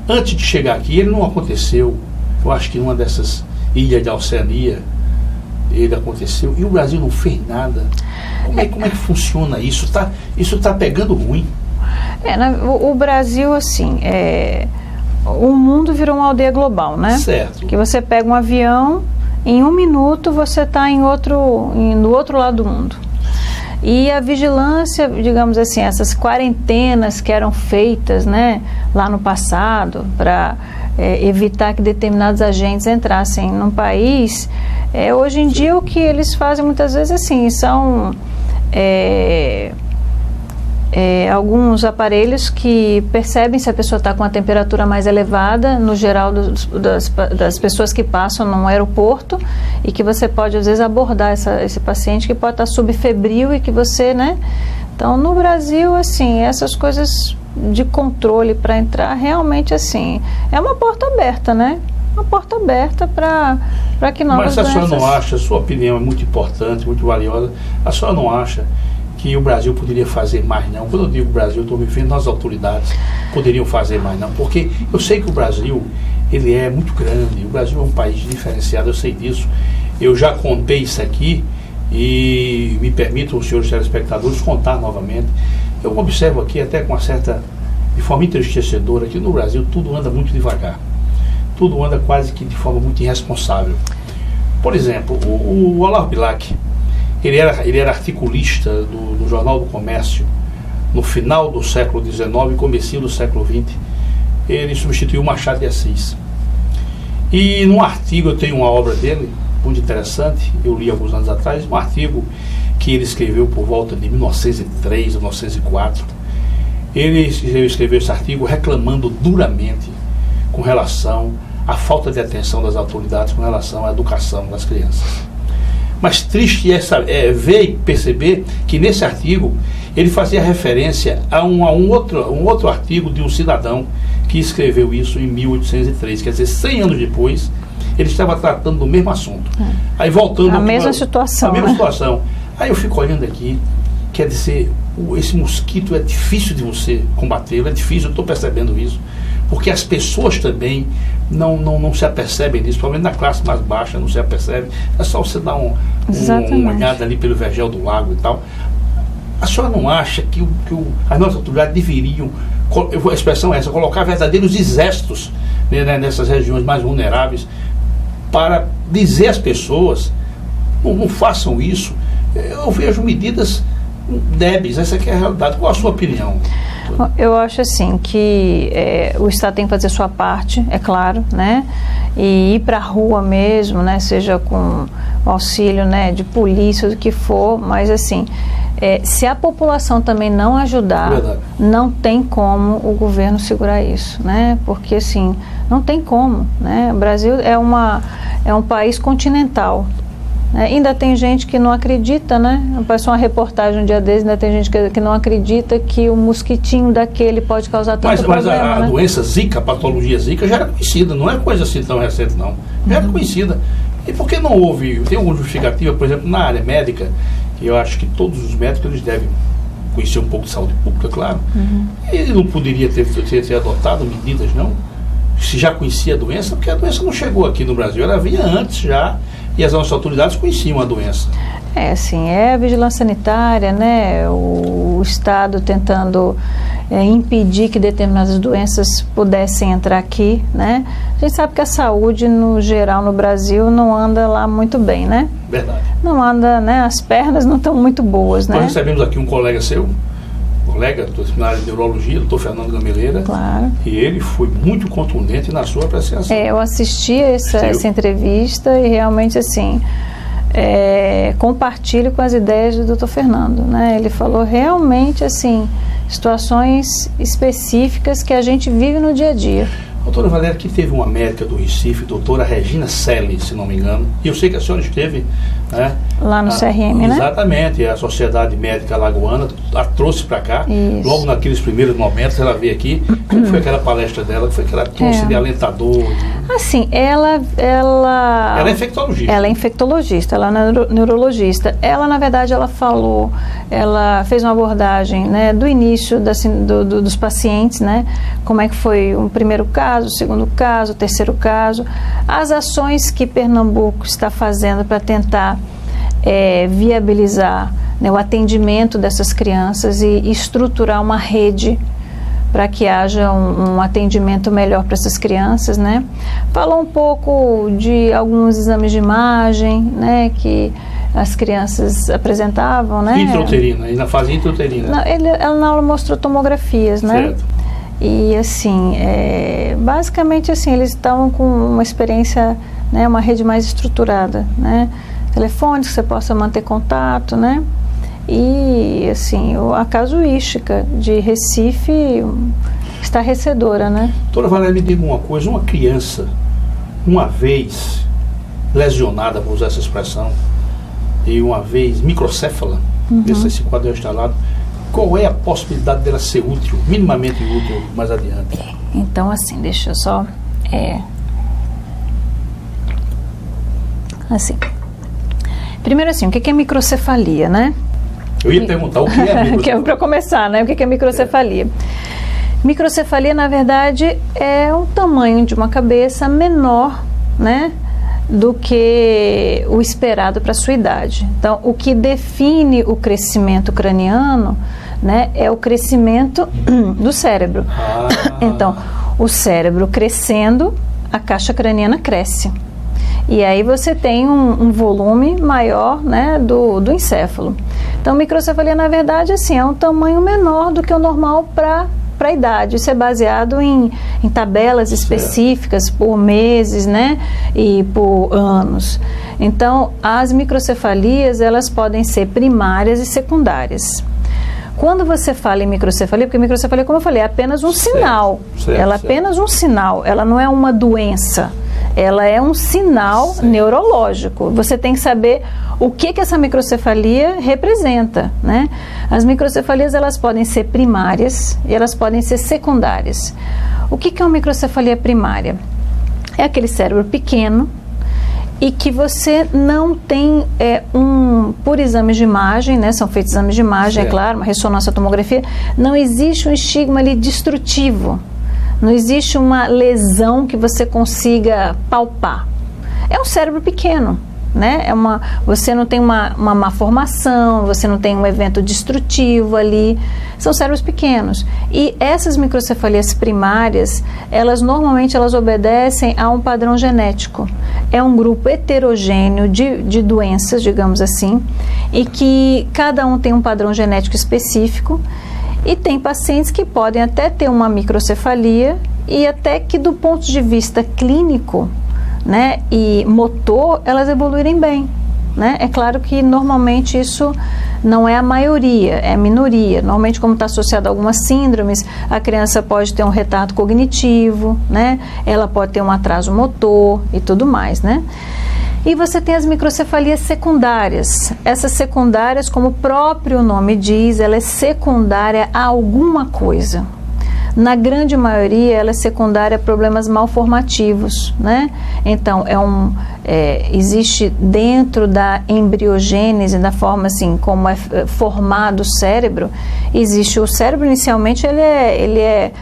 Speaker 1: antes de chegar aqui, ele não aconteceu, eu acho que numa dessas ilhas da Oceania, ele aconteceu, e o Brasil não fez nada. Como é que funciona isso? Isso está pegando ruim.
Speaker 2: O Brasil, assim, o mundo virou uma aldeia global, né?
Speaker 1: Certo.
Speaker 2: Que você pega um avião, em 1 minuto você está no outro lado do mundo. E a vigilância, digamos assim, essas quarentenas que eram feitas, né, lá no passado, para evitar que determinados agentes entrassem no país, hoje em dia o que eles fazem muitas vezes assim, são alguns aparelhos que percebem se a pessoa está com a temperatura mais elevada, no geral das pessoas que passam no aeroporto, e que você pode às vezes abordar esse paciente que pode estar subfebril e que você, né? Então, no Brasil, assim, essas coisas de controle para entrar, realmente, assim, é uma porta aberta, né? Uma porta aberta para que novas doenças...
Speaker 1: Mas a senhora não acha, a sua opinião é muito importante, muito valiosa, a senhora não acha que o Brasil poderia fazer mais, não? Quando eu digo Brasil, eu estou me referindo às autoridades, poderiam fazer mais, não? Porque eu sei que o Brasil, ele é muito grande, o Brasil é um país diferenciado, eu sei disso. Eu já contei isso aqui e me permitam os senhores telespectadores contar novamente. Eu observo aqui até com uma certa, de forma entristecedora, que no Brasil tudo anda muito devagar. Tudo anda quase que de forma muito irresponsável. Por exemplo, o Olavo Bilac, ele era articulista do Jornal do Comércio no final do século XIX e comecinho do século XX. Ele substituiu Machado de Assis. E num artigo, eu tenho uma obra dele, muito interessante, eu li alguns anos atrás, um artigo que ele escreveu por volta de 1903 ou 1904. Ele escreveu esse artigo reclamando duramente com relação à falta de atenção das autoridades com relação à educação das crianças. Mas triste é ver e perceber que nesse artigo ele fazia referência a um outro artigo de um cidadão que escreveu isso em 1803, quer dizer, 100 anos depois, ele estava tratando do mesmo assunto. Aí voltando...
Speaker 2: A mesma situação.
Speaker 1: Aí eu fico olhando aqui, quer dizer, esse mosquito é difícil de você combatê-lo, é difícil, eu estou percebendo isso, porque as pessoas também não se apercebem disso, provavelmente na classe mais baixa não se apercebe, é só você dar uma olhada ali pelo Vergel do Lago e tal. A senhora não acha que as nossas autoridades deveriam, a expressão é essa, colocar verdadeiros exércitos, né, nessas regiões mais vulneráveis, para dizer às pessoas, não façam isso? Eu vejo medidas débeis, essa aqui é a realidade. Qual a sua opinião?
Speaker 2: Eu acho assim que o Estado tem que fazer a sua parte, é claro, né? E ir para a rua mesmo, né? Seja com auxílio, né, de polícia, do que for, mas assim, se a população também não ajudar, não tem como o governo segurar isso, né? Porque assim, não tem como, né? O Brasil é um país continental. Ainda tem gente que não acredita, né? Apareceu uma reportagem um dia desses, ainda tem gente que não acredita que o mosquitinho daquele pode causar tanto problema.
Speaker 1: Mas a doença Zika, a patologia Zika, já era conhecida, não é coisa assim tão recente, não. Já era conhecida. E por que não houve, tem alguma justificativa, por exemplo, na área médica, que eu acho que todos os médicos eles devem conhecer um pouco de saúde pública, claro. Ele não poderia ter adotado medidas, não? Se já conhecia a doença, porque a doença não chegou aqui no Brasil, ela vinha antes já, e as nossas autoridades conheciam a doença.
Speaker 2: Assim, é a vigilância sanitária, né? O Estado tentando impedir que determinadas doenças pudessem entrar aqui, né? A gente sabe que a saúde, no geral, no Brasil, não anda lá muito bem, né?
Speaker 1: Verdade.
Speaker 2: Não anda, né? As pernas não estão muito boas, né?
Speaker 1: Nós recebemos aqui um colega seu, na área de neurologia, o doutor Fernando Gameleira.
Speaker 2: Claro.
Speaker 1: E ele foi muito contundente na sua apreciação.
Speaker 2: Eu assisti essa entrevista e realmente, assim, compartilho com as ideias do doutor Fernando, né? Ele falou realmente, assim, situações específicas que a gente vive no dia a dia.
Speaker 1: Doutora Valéria, que teve uma médica do Recife, doutora Regina Selle, se não me engano, e eu sei que a senhora esteve, né,
Speaker 2: lá no CRM, né?
Speaker 1: Exatamente, a Sociedade Médica Alagoana a trouxe para cá.
Speaker 2: Isso.
Speaker 1: Logo naqueles primeiros momentos ela veio aqui. Como foi aquela palestra dela? Que foi que ela trouxe de alentador?
Speaker 2: Assim, ela
Speaker 1: é infectologista.
Speaker 2: Ela é infectologista, ela é neurologista. Ela, na verdade, ela fez uma abordagem, né, do início dos pacientes, né? Como é que foi o primeiro caso, o segundo caso, o terceiro caso, as ações que Pernambuco está fazendo para tentar viabilizar, né, o atendimento dessas crianças e estruturar uma rede para que haja um atendimento melhor para essas crianças, né? Falou um pouco de alguns exames de imagem, né, que as crianças apresentavam, né?
Speaker 1: Intrauterina, ainda fazia intrauterina.
Speaker 2: Ela na aula mostrou tomografias, né?
Speaker 1: Certo.
Speaker 2: E assim, basicamente assim, eles estavam com uma experiência, né, uma rede mais estruturada, né? Telefones que você possa manter contato, né? E, assim, a casuística de Recife estarrecedora, né?
Speaker 1: Doutora Valéria, me diga uma coisa, uma criança, uma vez lesionada, vou usar essa expressão, e uma vez microcéfala, esse quadro é instalado, qual é a possibilidade dela ser útil, minimamente útil, mais adiante?
Speaker 2: Então, assim, deixa eu só... Assim. Primeiro, assim, o que é microcefalia, né?
Speaker 1: Eu ia perguntar o que é microcefalia.
Speaker 2: Para começar, né? O que é microcefalia? Microcefalia, na verdade, é o tamanho de uma cabeça menor, né, do que o esperado para a sua idade. Então, o que define o crescimento craniano, né, é o crescimento do cérebro. Então, o cérebro crescendo, a caixa craniana cresce. E aí você tem um volume maior, né, do encéfalo. Então, microcefalia, na verdade, assim, é um tamanho menor do que o normal para a idade. Isso é baseado em tabelas específicas por meses, né, e por anos. Então, as microcefalias, elas podem ser primárias e secundárias. Quando você fala em microcefalia, porque microcefalia, como eu falei, é apenas um sinal. Ela é apenas um sinal, ela não é uma doença. Ela é um sinal neurológico. Você tem que saber o que essa microcefalia representa, né? As microcefalias, elas podem ser primárias e elas podem ser secundárias. O que é uma microcefalia primária? É aquele cérebro pequeno e que você não tem por exames de imagem, né? São feitos exames de imagem, é claro, uma ressonância, tomografia, não existe um estigma ali destrutivo. Não existe uma lesão que você consiga palpar. É um cérebro pequeno, né? Você não tem uma má formação, você não tem um evento destrutivo ali. São cérebros pequenos. E essas microcefalias primárias, normalmente obedecem a um padrão genético. É um grupo heterogêneo de doenças, digamos assim, e que cada um tem um padrão genético específico. E tem pacientes que podem até ter uma microcefalia e até que do ponto de vista clínico, né, e motor, elas evoluírem bem, né? É claro que normalmente isso não é a maioria, é a minoria. Normalmente, como está associado a algumas síndromes, a criança pode ter um retardo cognitivo, né? Ela pode ter um atraso motor e tudo mais, né? E você tem as microcefalias secundárias. Essas secundárias, como o próprio nome diz, ela é secundária a alguma coisa. Na grande maioria, ela é secundária a problemas malformativos, né? Então, existe dentro da embriogênese, da forma assim como é formado o cérebro, existe o cérebro inicialmente,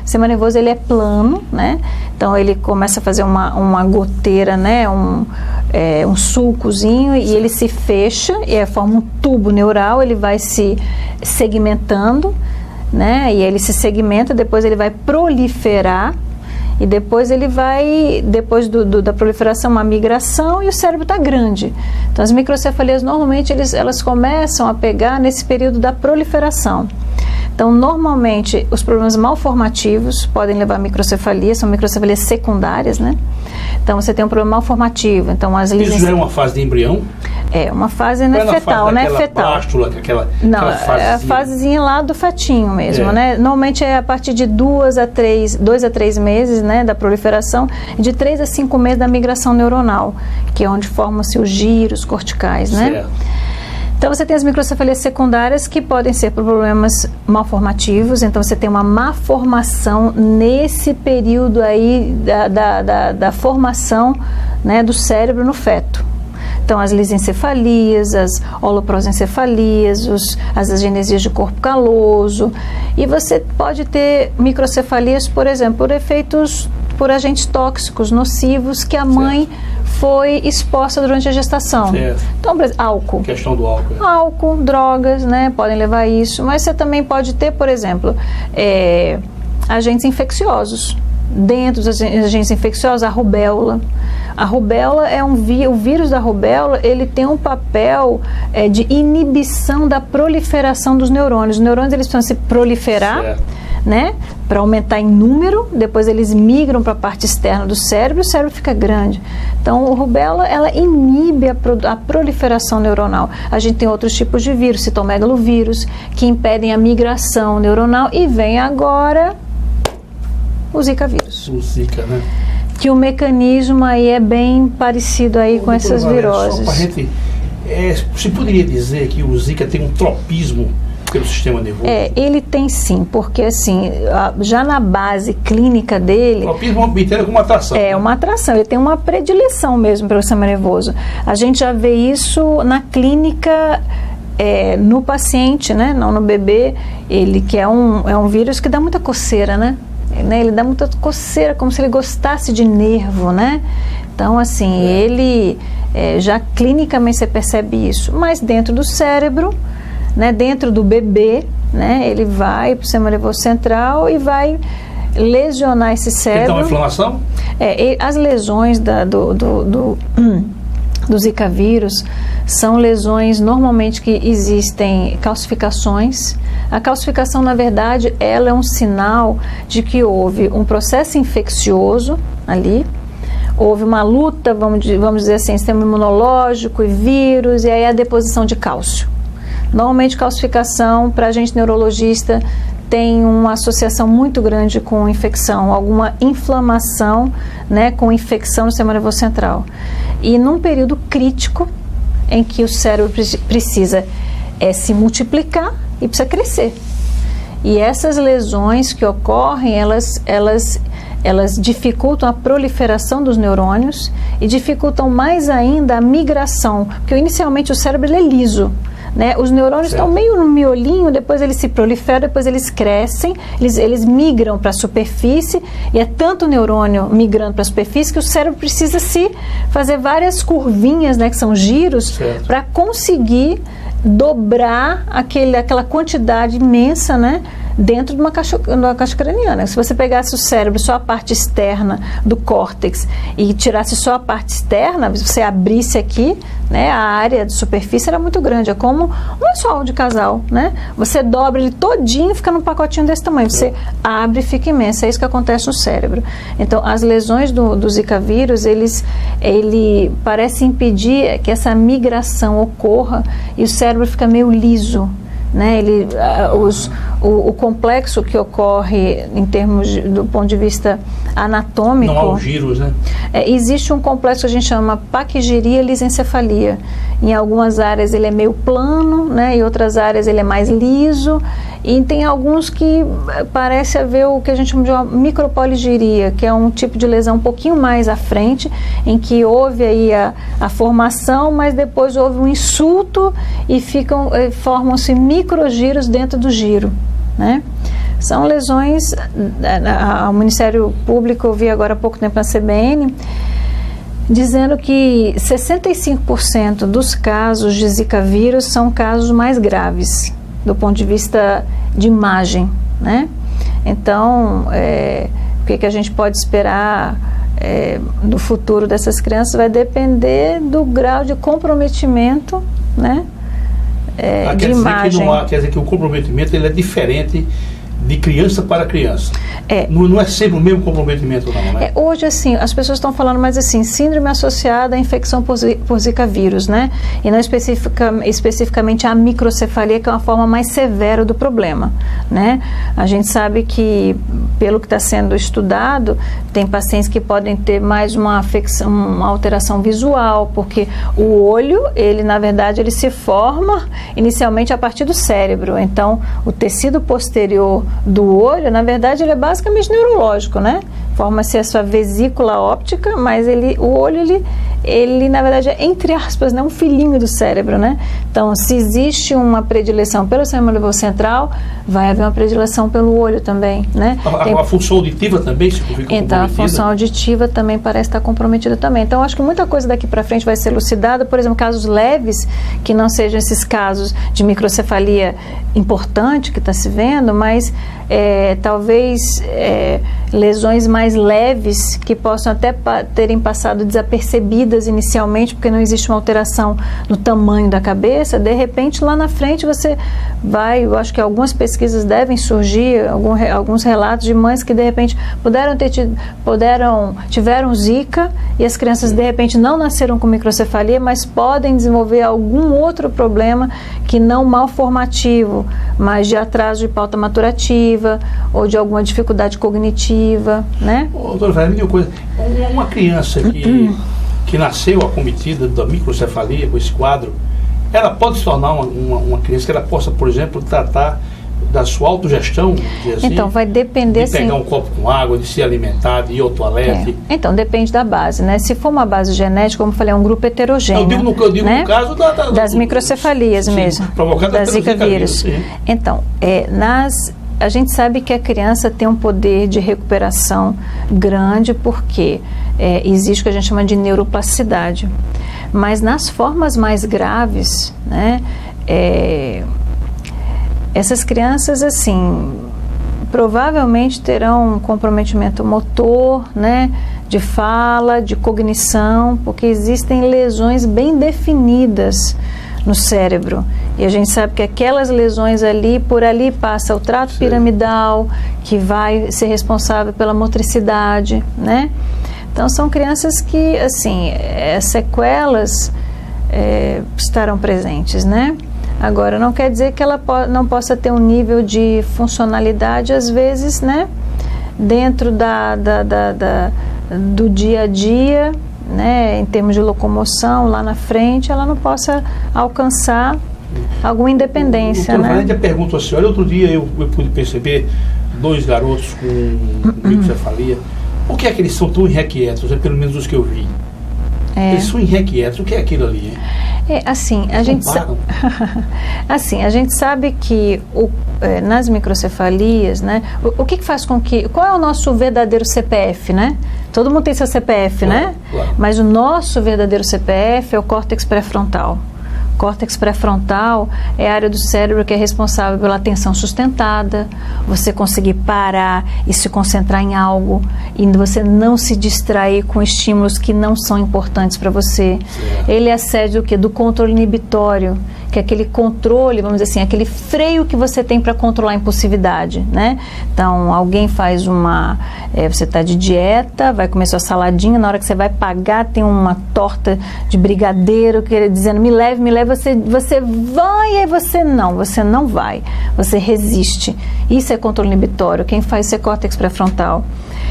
Speaker 2: sistema nervoso, ele é plano, né? Então, ele começa a fazer uma goteira, né? Um sulcozinho, e ele se fecha e forma um tubo neural, ele vai se segmentando, né? E ele se segmenta, depois ele vai proliferar e depois ele vai, depois da proliferação, uma migração, e o cérebro está grande. Então as microcefalias normalmente elas começam a pegar nesse período da proliferação. Então, normalmente, os problemas malformativos podem levar a microcefalia, são microcefalias secundárias, né? Então, você tem um problema malformativo. Então,
Speaker 1: isso já é uma fase de embrião?
Speaker 2: É, uma fase, né, fetal, né? Fetal.
Speaker 1: Plástula,
Speaker 2: não, é a fasezinha lá do fetinho mesmo, né? Normalmente é a partir de 2 a 3 meses, né, da proliferação, e de 3 a 5 meses da migração neuronal, que é onde formam-se os giros corticais, né?
Speaker 1: Certo.
Speaker 2: Então, você tem as microcefalias secundárias que podem ser por problemas malformativos. Então, você tem uma má formação nesse período aí da formação, né, do cérebro no feto. Então, as lisencefalias, as holoprosencefalias, as agenesias de corpo caloso. E você pode ter microcefalias, por exemplo, por agentes tóxicos, nocivos, que a mãe foi exposta durante a gestação.
Speaker 1: Certo.
Speaker 2: Então, por exemplo, álcool.
Speaker 1: Questão do álcool.
Speaker 2: Álcool, drogas, né, podem levar a isso. Mas você também pode ter, por exemplo, agentes infecciosos. Dentro dos agentes infecciosos, a rubéola. A rubéola é o vírus da rubéola, ele tem um papel de inibição da proliferação dos neurônios. Os neurônios, eles precisam se proliferar, né, para aumentar em número, depois eles migram para a parte externa do cérebro e o cérebro fica grande. Então, o rubéola, ela inibe a proliferação neuronal. A gente tem outros tipos de vírus, citomegalovírus, que impedem a migração neuronal, e vem agora o Zika vírus.
Speaker 1: O Zika, né?
Speaker 2: Que o mecanismo aí é bem parecido aí com essas viroses.
Speaker 1: Só pra gente, você poderia dizer que o Zika tem um tropismo pelo sistema nervoso?
Speaker 2: Ele tem sim, porque assim, já na base clínica dele...
Speaker 1: O tropismo obtém como atração.
Speaker 2: Uma atração, ele tem uma predileção mesmo pelo sistema nervoso. A gente já vê isso na clínica... no paciente, né, não no bebê, ele que é um vírus que dá muita coceira, né? Ele dá muita coceira, como se ele gostasse de nervo, né? Então, assim, ele já clinicamente você percebe isso, mas dentro do cérebro, né, dentro do bebê, né, ele vai para o sistema nervoso central e vai lesionar esse cérebro.
Speaker 1: Então, inflamação?
Speaker 2: As lesões do Zika vírus são lesões normalmente que existem calcificações. A calcificação, na verdade, ela é um sinal de que houve um processo infeccioso ali, houve uma luta, vamos dizer assim, sistema imunológico e vírus, e aí a deposição de cálcio. Normalmente, calcificação, para a gente neurologista, tem uma associação muito grande com infecção, alguma inflamação, né, com infecção no sistema nervoso central. E num período crítico, em que o cérebro precisa se multiplicar e precisa crescer. E essas lesões que ocorrem, elas dificultam a proliferação dos neurônios e dificultam mais ainda a migração, porque inicialmente o cérebro é liso, né? Os neurônios estão meio no miolinho, depois eles se proliferam, depois eles crescem, eles migram para a superfície, e é tanto neurônio migrando para a superfície que o cérebro precisa fazer várias curvinhas, né, que são giros, para conseguir dobrar aquela quantidade imensa, né, dentro de uma caixa craniana. Se você pegasse o cérebro, só a parte externa do córtex, e tirasse só a parte externa, se você abrisse aqui, né, a área de superfície era muito grande, é como um lençol de casal, né? Você dobra ele todinho, fica num pacotinho desse tamanho, você abre e fica imenso. É isso que acontece no cérebro. Então, as lesões do Zika vírus, ele parece impedir que essa migração ocorra e o cérebro fica meio liso, né? O complexo que ocorre em termos do ponto de vista anatômico,
Speaker 1: não há os giros, né?
Speaker 2: Existe um complexo que a gente chama paquigeria lisencefalia. Em algumas áreas ele é meio plano, né? Em outras áreas ele é mais liso, e tem alguns que parece haver o que a gente chama de uma micropoligiria, que é um tipo de lesão um pouquinho mais à frente, em que houve aí a formação, mas depois houve um insulto e formam-se microgiros dentro do giro, né? São lesões, o Ministério Público, eu vi agora há pouco tempo na CBN, dizendo que 65% dos casos de Zika vírus são casos mais graves, do ponto de vista de imagem, né? Então, o que a gente pode esperar no futuro dessas crianças vai depender do grau de comprometimento, né? De imagem.
Speaker 1: Quer dizer que o comprometimento ele é diferente de criança para criança. Não é sempre o mesmo comprometimento, não, né?
Speaker 2: Hoje, assim, as pessoas estão falando mais assim, síndrome associada à infecção por Zika vírus, né? E não especificamente a microcefalia, que é uma forma mais severa do problema, né? A gente sabe que, pelo que está sendo estudado, tem pacientes que podem ter mais uma alteração visual, porque o olho, na verdade, ele se forma inicialmente a partir do cérebro. Então, o tecido posterior do olho, na verdade, ele é basicamente neurológico, né? Forma-se essa vesícula óptica, mas o olho, ele na verdade é, entre aspas, né, um filhinho do cérebro, né? Então, se existe uma predileção pelo sistema nervoso central, vai haver uma predileção pelo olho também, né?
Speaker 1: A função auditiva também se fica comprometida?
Speaker 2: Então, a função auditiva também parece estar comprometida também. Então, acho que muita coisa daqui para frente vai ser elucidada. Por exemplo, casos leves, que não sejam esses casos de microcefalia importante que está se vendo, mas talvez lesões mais leves que possam até terem passado desapercebidas inicialmente, porque não existe uma alteração no tamanho da cabeça. De repente, lá na frente você vai, eu acho que algumas pesquisas devem surgir, alguns relatos de mães que de repente tiveram Zika e as crianças de repente não nasceram com microcefalia, mas podem desenvolver algum outro problema que não malformativo, mas de atraso de pauta maturativa ou de alguma dificuldade cognitiva, né?
Speaker 1: Doutora Vera, me diga uma coisa, uma criança que nasceu acometida da microcefalia, com esse quadro, ela pode se tornar uma criança que ela possa, por exemplo, tratar da sua autogestão, assim,
Speaker 2: então vai depender
Speaker 1: de pegar um copo com água, de se alimentar, de ir ao toalete.
Speaker 2: Então depende da base, né? Se for uma base genética, como eu falei, é um grupo heterogêneo.
Speaker 1: Eu digo
Speaker 2: né?
Speaker 1: No caso
Speaker 2: das microcefalias, sim, mesmo,
Speaker 1: provocada
Speaker 2: das Zika vírus. Então, a gente sabe que a criança tem um poder de recuperação grande porque existe o que a gente chama de neuroplasticidade. Mas nas formas mais graves, né, essas crianças, assim, provavelmente terão um comprometimento motor, né, de fala, de cognição, porque existem lesões bem definidas no cérebro. E a gente sabe que aquelas lesões por ali passa o trato piramidal, que vai ser responsável pela motricidade, né? Então são crianças que, assim, sequelas estarão presentes, né? Agora, não quer dizer que ela não possa ter um nível de funcionalidade, às vezes, né? Dentro do dia a dia, né? Em termos de locomoção, lá na frente, ela não possa alcançar alguma independência, né?
Speaker 1: Eu ainda pergunto assim, olha, outro dia eu pude perceber 2 garotos com microcefalia. Por que é que eles são tão irrequietos? Pelo menos os que eu vi. Eles são irrequietos. O que é aquilo ali, hein?
Speaker 2: Assim, a gente sabe que nas microcefalias, né, o que faz com que... Qual é o nosso verdadeiro CPF, né? Todo mundo tem seu CPF, né?
Speaker 1: Claro.
Speaker 2: Mas o nosso verdadeiro CPF é o córtex pré-frontal. Córtex pré-frontal é a área do cérebro que é responsável pela atenção sustentada, você conseguir parar e se concentrar em algo e você não se distrair com estímulos que não são importantes para você. Ele excede o quê? Do controle inibitório, que é aquele controle, vamos dizer assim, aquele freio que você tem para controlar a impulsividade, né? Então, alguém faz você está de dieta, vai comer sua saladinha, na hora que você vai pagar tem uma torta de brigadeiro dizendo me leve, você vai, e aí você não vai, você resiste. Isso é controle inibitório. Quem faz isso é córtex pré-frontal.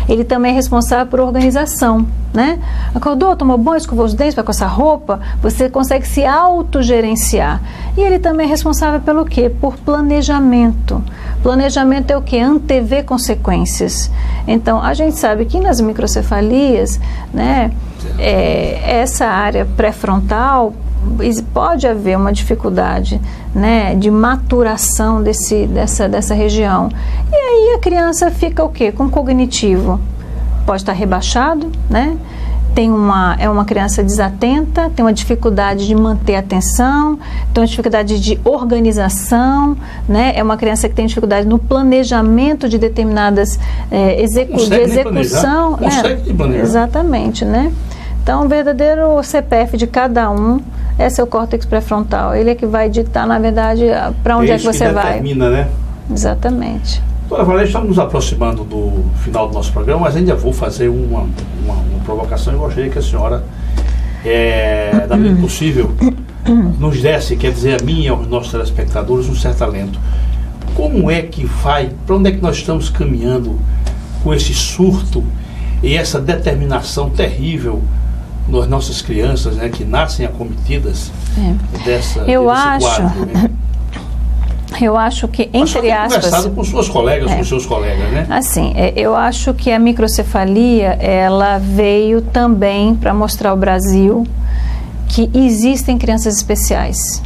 Speaker 2: Ele também é responsável por organização, né? Acordou, tomou banho, escovou os dentes, vai com essa roupa, você consegue se autogerenciar. E ele também é responsável pelo quê? Por planejamento. Planejamento é o quê? Antever consequências. Então, a gente sabe que nas microcefalias, né, essa área pré-frontal pode haver uma dificuldade, né, de maturação dessa região. E aí a criança fica o quê? Com cognitivo. Pode estar rebaixado, né? É uma criança desatenta, tem uma dificuldade de manter a atenção, tem uma dificuldade de organização, né? É uma criança que tem dificuldade no planejamento de determinadas execução.
Speaker 1: Consegue planejar.
Speaker 2: Exatamente, né? Então, o verdadeiro CPF de cada um é seu córtex pré-frontal. Ele é que vai ditar, na verdade, para onde é que você vai.
Speaker 1: Determina, né?
Speaker 2: Exatamente.
Speaker 1: Doutora Valéria, estamos nos aproximando do final do nosso programa, mas ainda vou fazer uma provocação e gostaria que a senhora, da medida possível, nos desse, quer dizer, a mim e aos nossos telespectadores, um certo alento. Como é que vai, para onde é que nós estamos caminhando com esse surto e essa determinação terrível nas nossas crianças, né, que nascem acometidas desse quadro, né?
Speaker 2: Eu acho que, entre aspas...
Speaker 1: conversado com suas colegas, com seus colegas, né?
Speaker 2: Assim, eu acho que a microcefalia, ela veio também para mostrar ao Brasil que existem crianças especiais,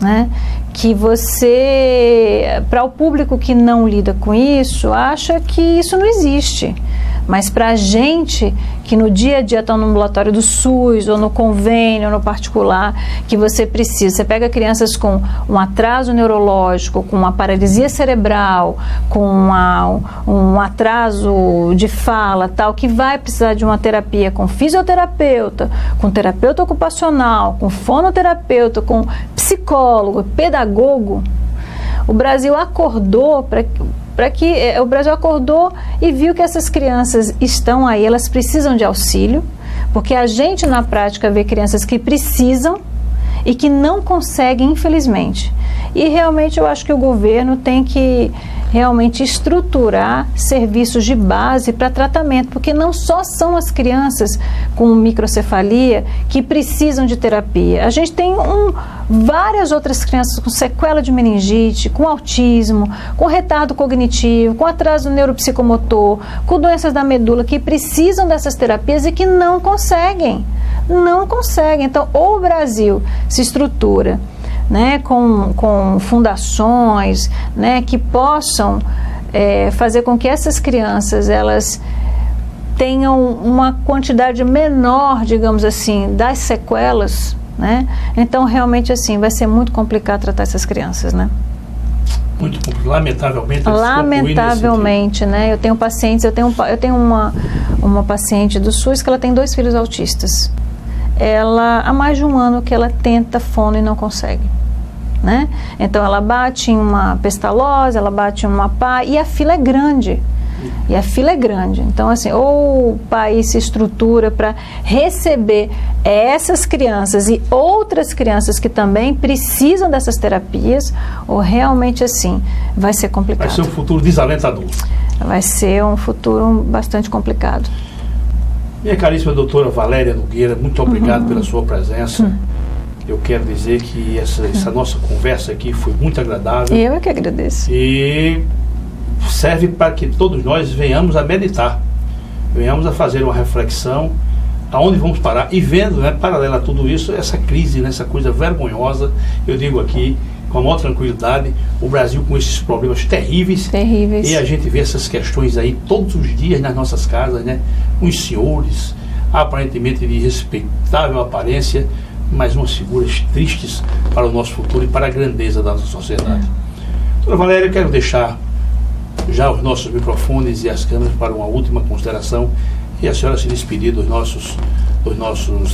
Speaker 2: né? Que você, para o público que não lida com isso, acha que isso não existe. Mas para a gente que no dia a dia está no ambulatório do SUS, ou no convênio, ou no particular, que você precisa, você pega crianças com um atraso neurológico, com uma paralisia cerebral, com um atraso de fala, tal, que vai precisar de uma terapia com fisioterapeuta, com terapeuta ocupacional, com fonoterapeuta, com psicólogo, pedagogo. O Brasil acordou o Brasil acordou e viu que essas crianças estão aí, elas precisam de auxílio, porque a gente na prática vê crianças que precisam e que não conseguem, infelizmente. E realmente eu acho que o governo tem que realmente estruturar serviços de base para tratamento, porque não só são as crianças com microcefalia que precisam de terapia. A gente tem várias outras crianças com sequela de meningite, com autismo, com retardo cognitivo, com atraso neuropsicomotor, com doenças da medula, que precisam dessas terapias e que não conseguem. Não conseguem. Então, ou o Brasil se estrutura, né, com fundações, né, que possam fazer com que essas crianças elas tenham uma quantidade menor, digamos assim, das sequelas, né? Então realmente assim vai ser muito complicado tratar essas crianças, né?
Speaker 1: Muito complicado, lamentavelmente.
Speaker 2: Lamentavelmente, né? Eu tenho pacientes, eu tenho uma paciente do SUS que ela tem 2 filhos autistas. Ela há mais de 1 ano que ela tenta fono e não consegue, né? Então ela bate em uma pestalose, ela bate em uma pá e a fila é grande. Então assim, ou o país se estrutura para receber essas crianças e outras crianças que também precisam dessas terapias, ou realmente assim vai ser complicado.
Speaker 1: Vai ser um futuro desalentador.
Speaker 2: Vai ser um futuro bastante complicado.
Speaker 1: Minha caríssima doutora Valéria Nogueira, muito obrigado pela sua presença. Eu quero dizer que essa nossa conversa aqui foi muito agradável.
Speaker 2: Eu é que agradeço.
Speaker 1: E serve para que todos nós venhamos a meditar, venhamos a fazer uma reflexão aonde vamos parar e vendo, né, paralela a tudo isso, essa crise, né, essa coisa vergonhosa. Eu digo aqui com a maior tranquilidade, o Brasil com esses problemas terríveis. E a gente vê essas questões aí todos os dias nas nossas casas, né? Uns senhores, aparentemente de respeitável aparência, mas umas figuras tristes para o nosso futuro e para a grandeza da nossa sociedade. Doutora Valéria, eu quero deixar já os nossos microfones e as câmeras para uma última consideração e a senhora se despedir dos nossos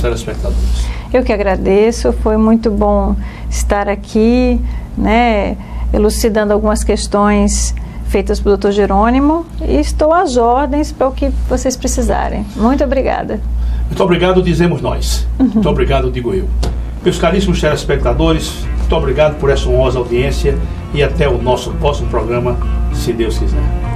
Speaker 1: telespectadores.
Speaker 2: Eu que agradeço, foi muito bom estar aqui, né, elucidando algumas questões feitas pelo Dr. Jerônimo, e estou às ordens para o que vocês precisarem. Muito obrigada.
Speaker 1: Muito obrigado, dizemos nós. Muito obrigado, digo eu. Meus caríssimos telespectadores, muito obrigado por essa honrosa audiência e até o nosso próximo programa, se Deus quiser.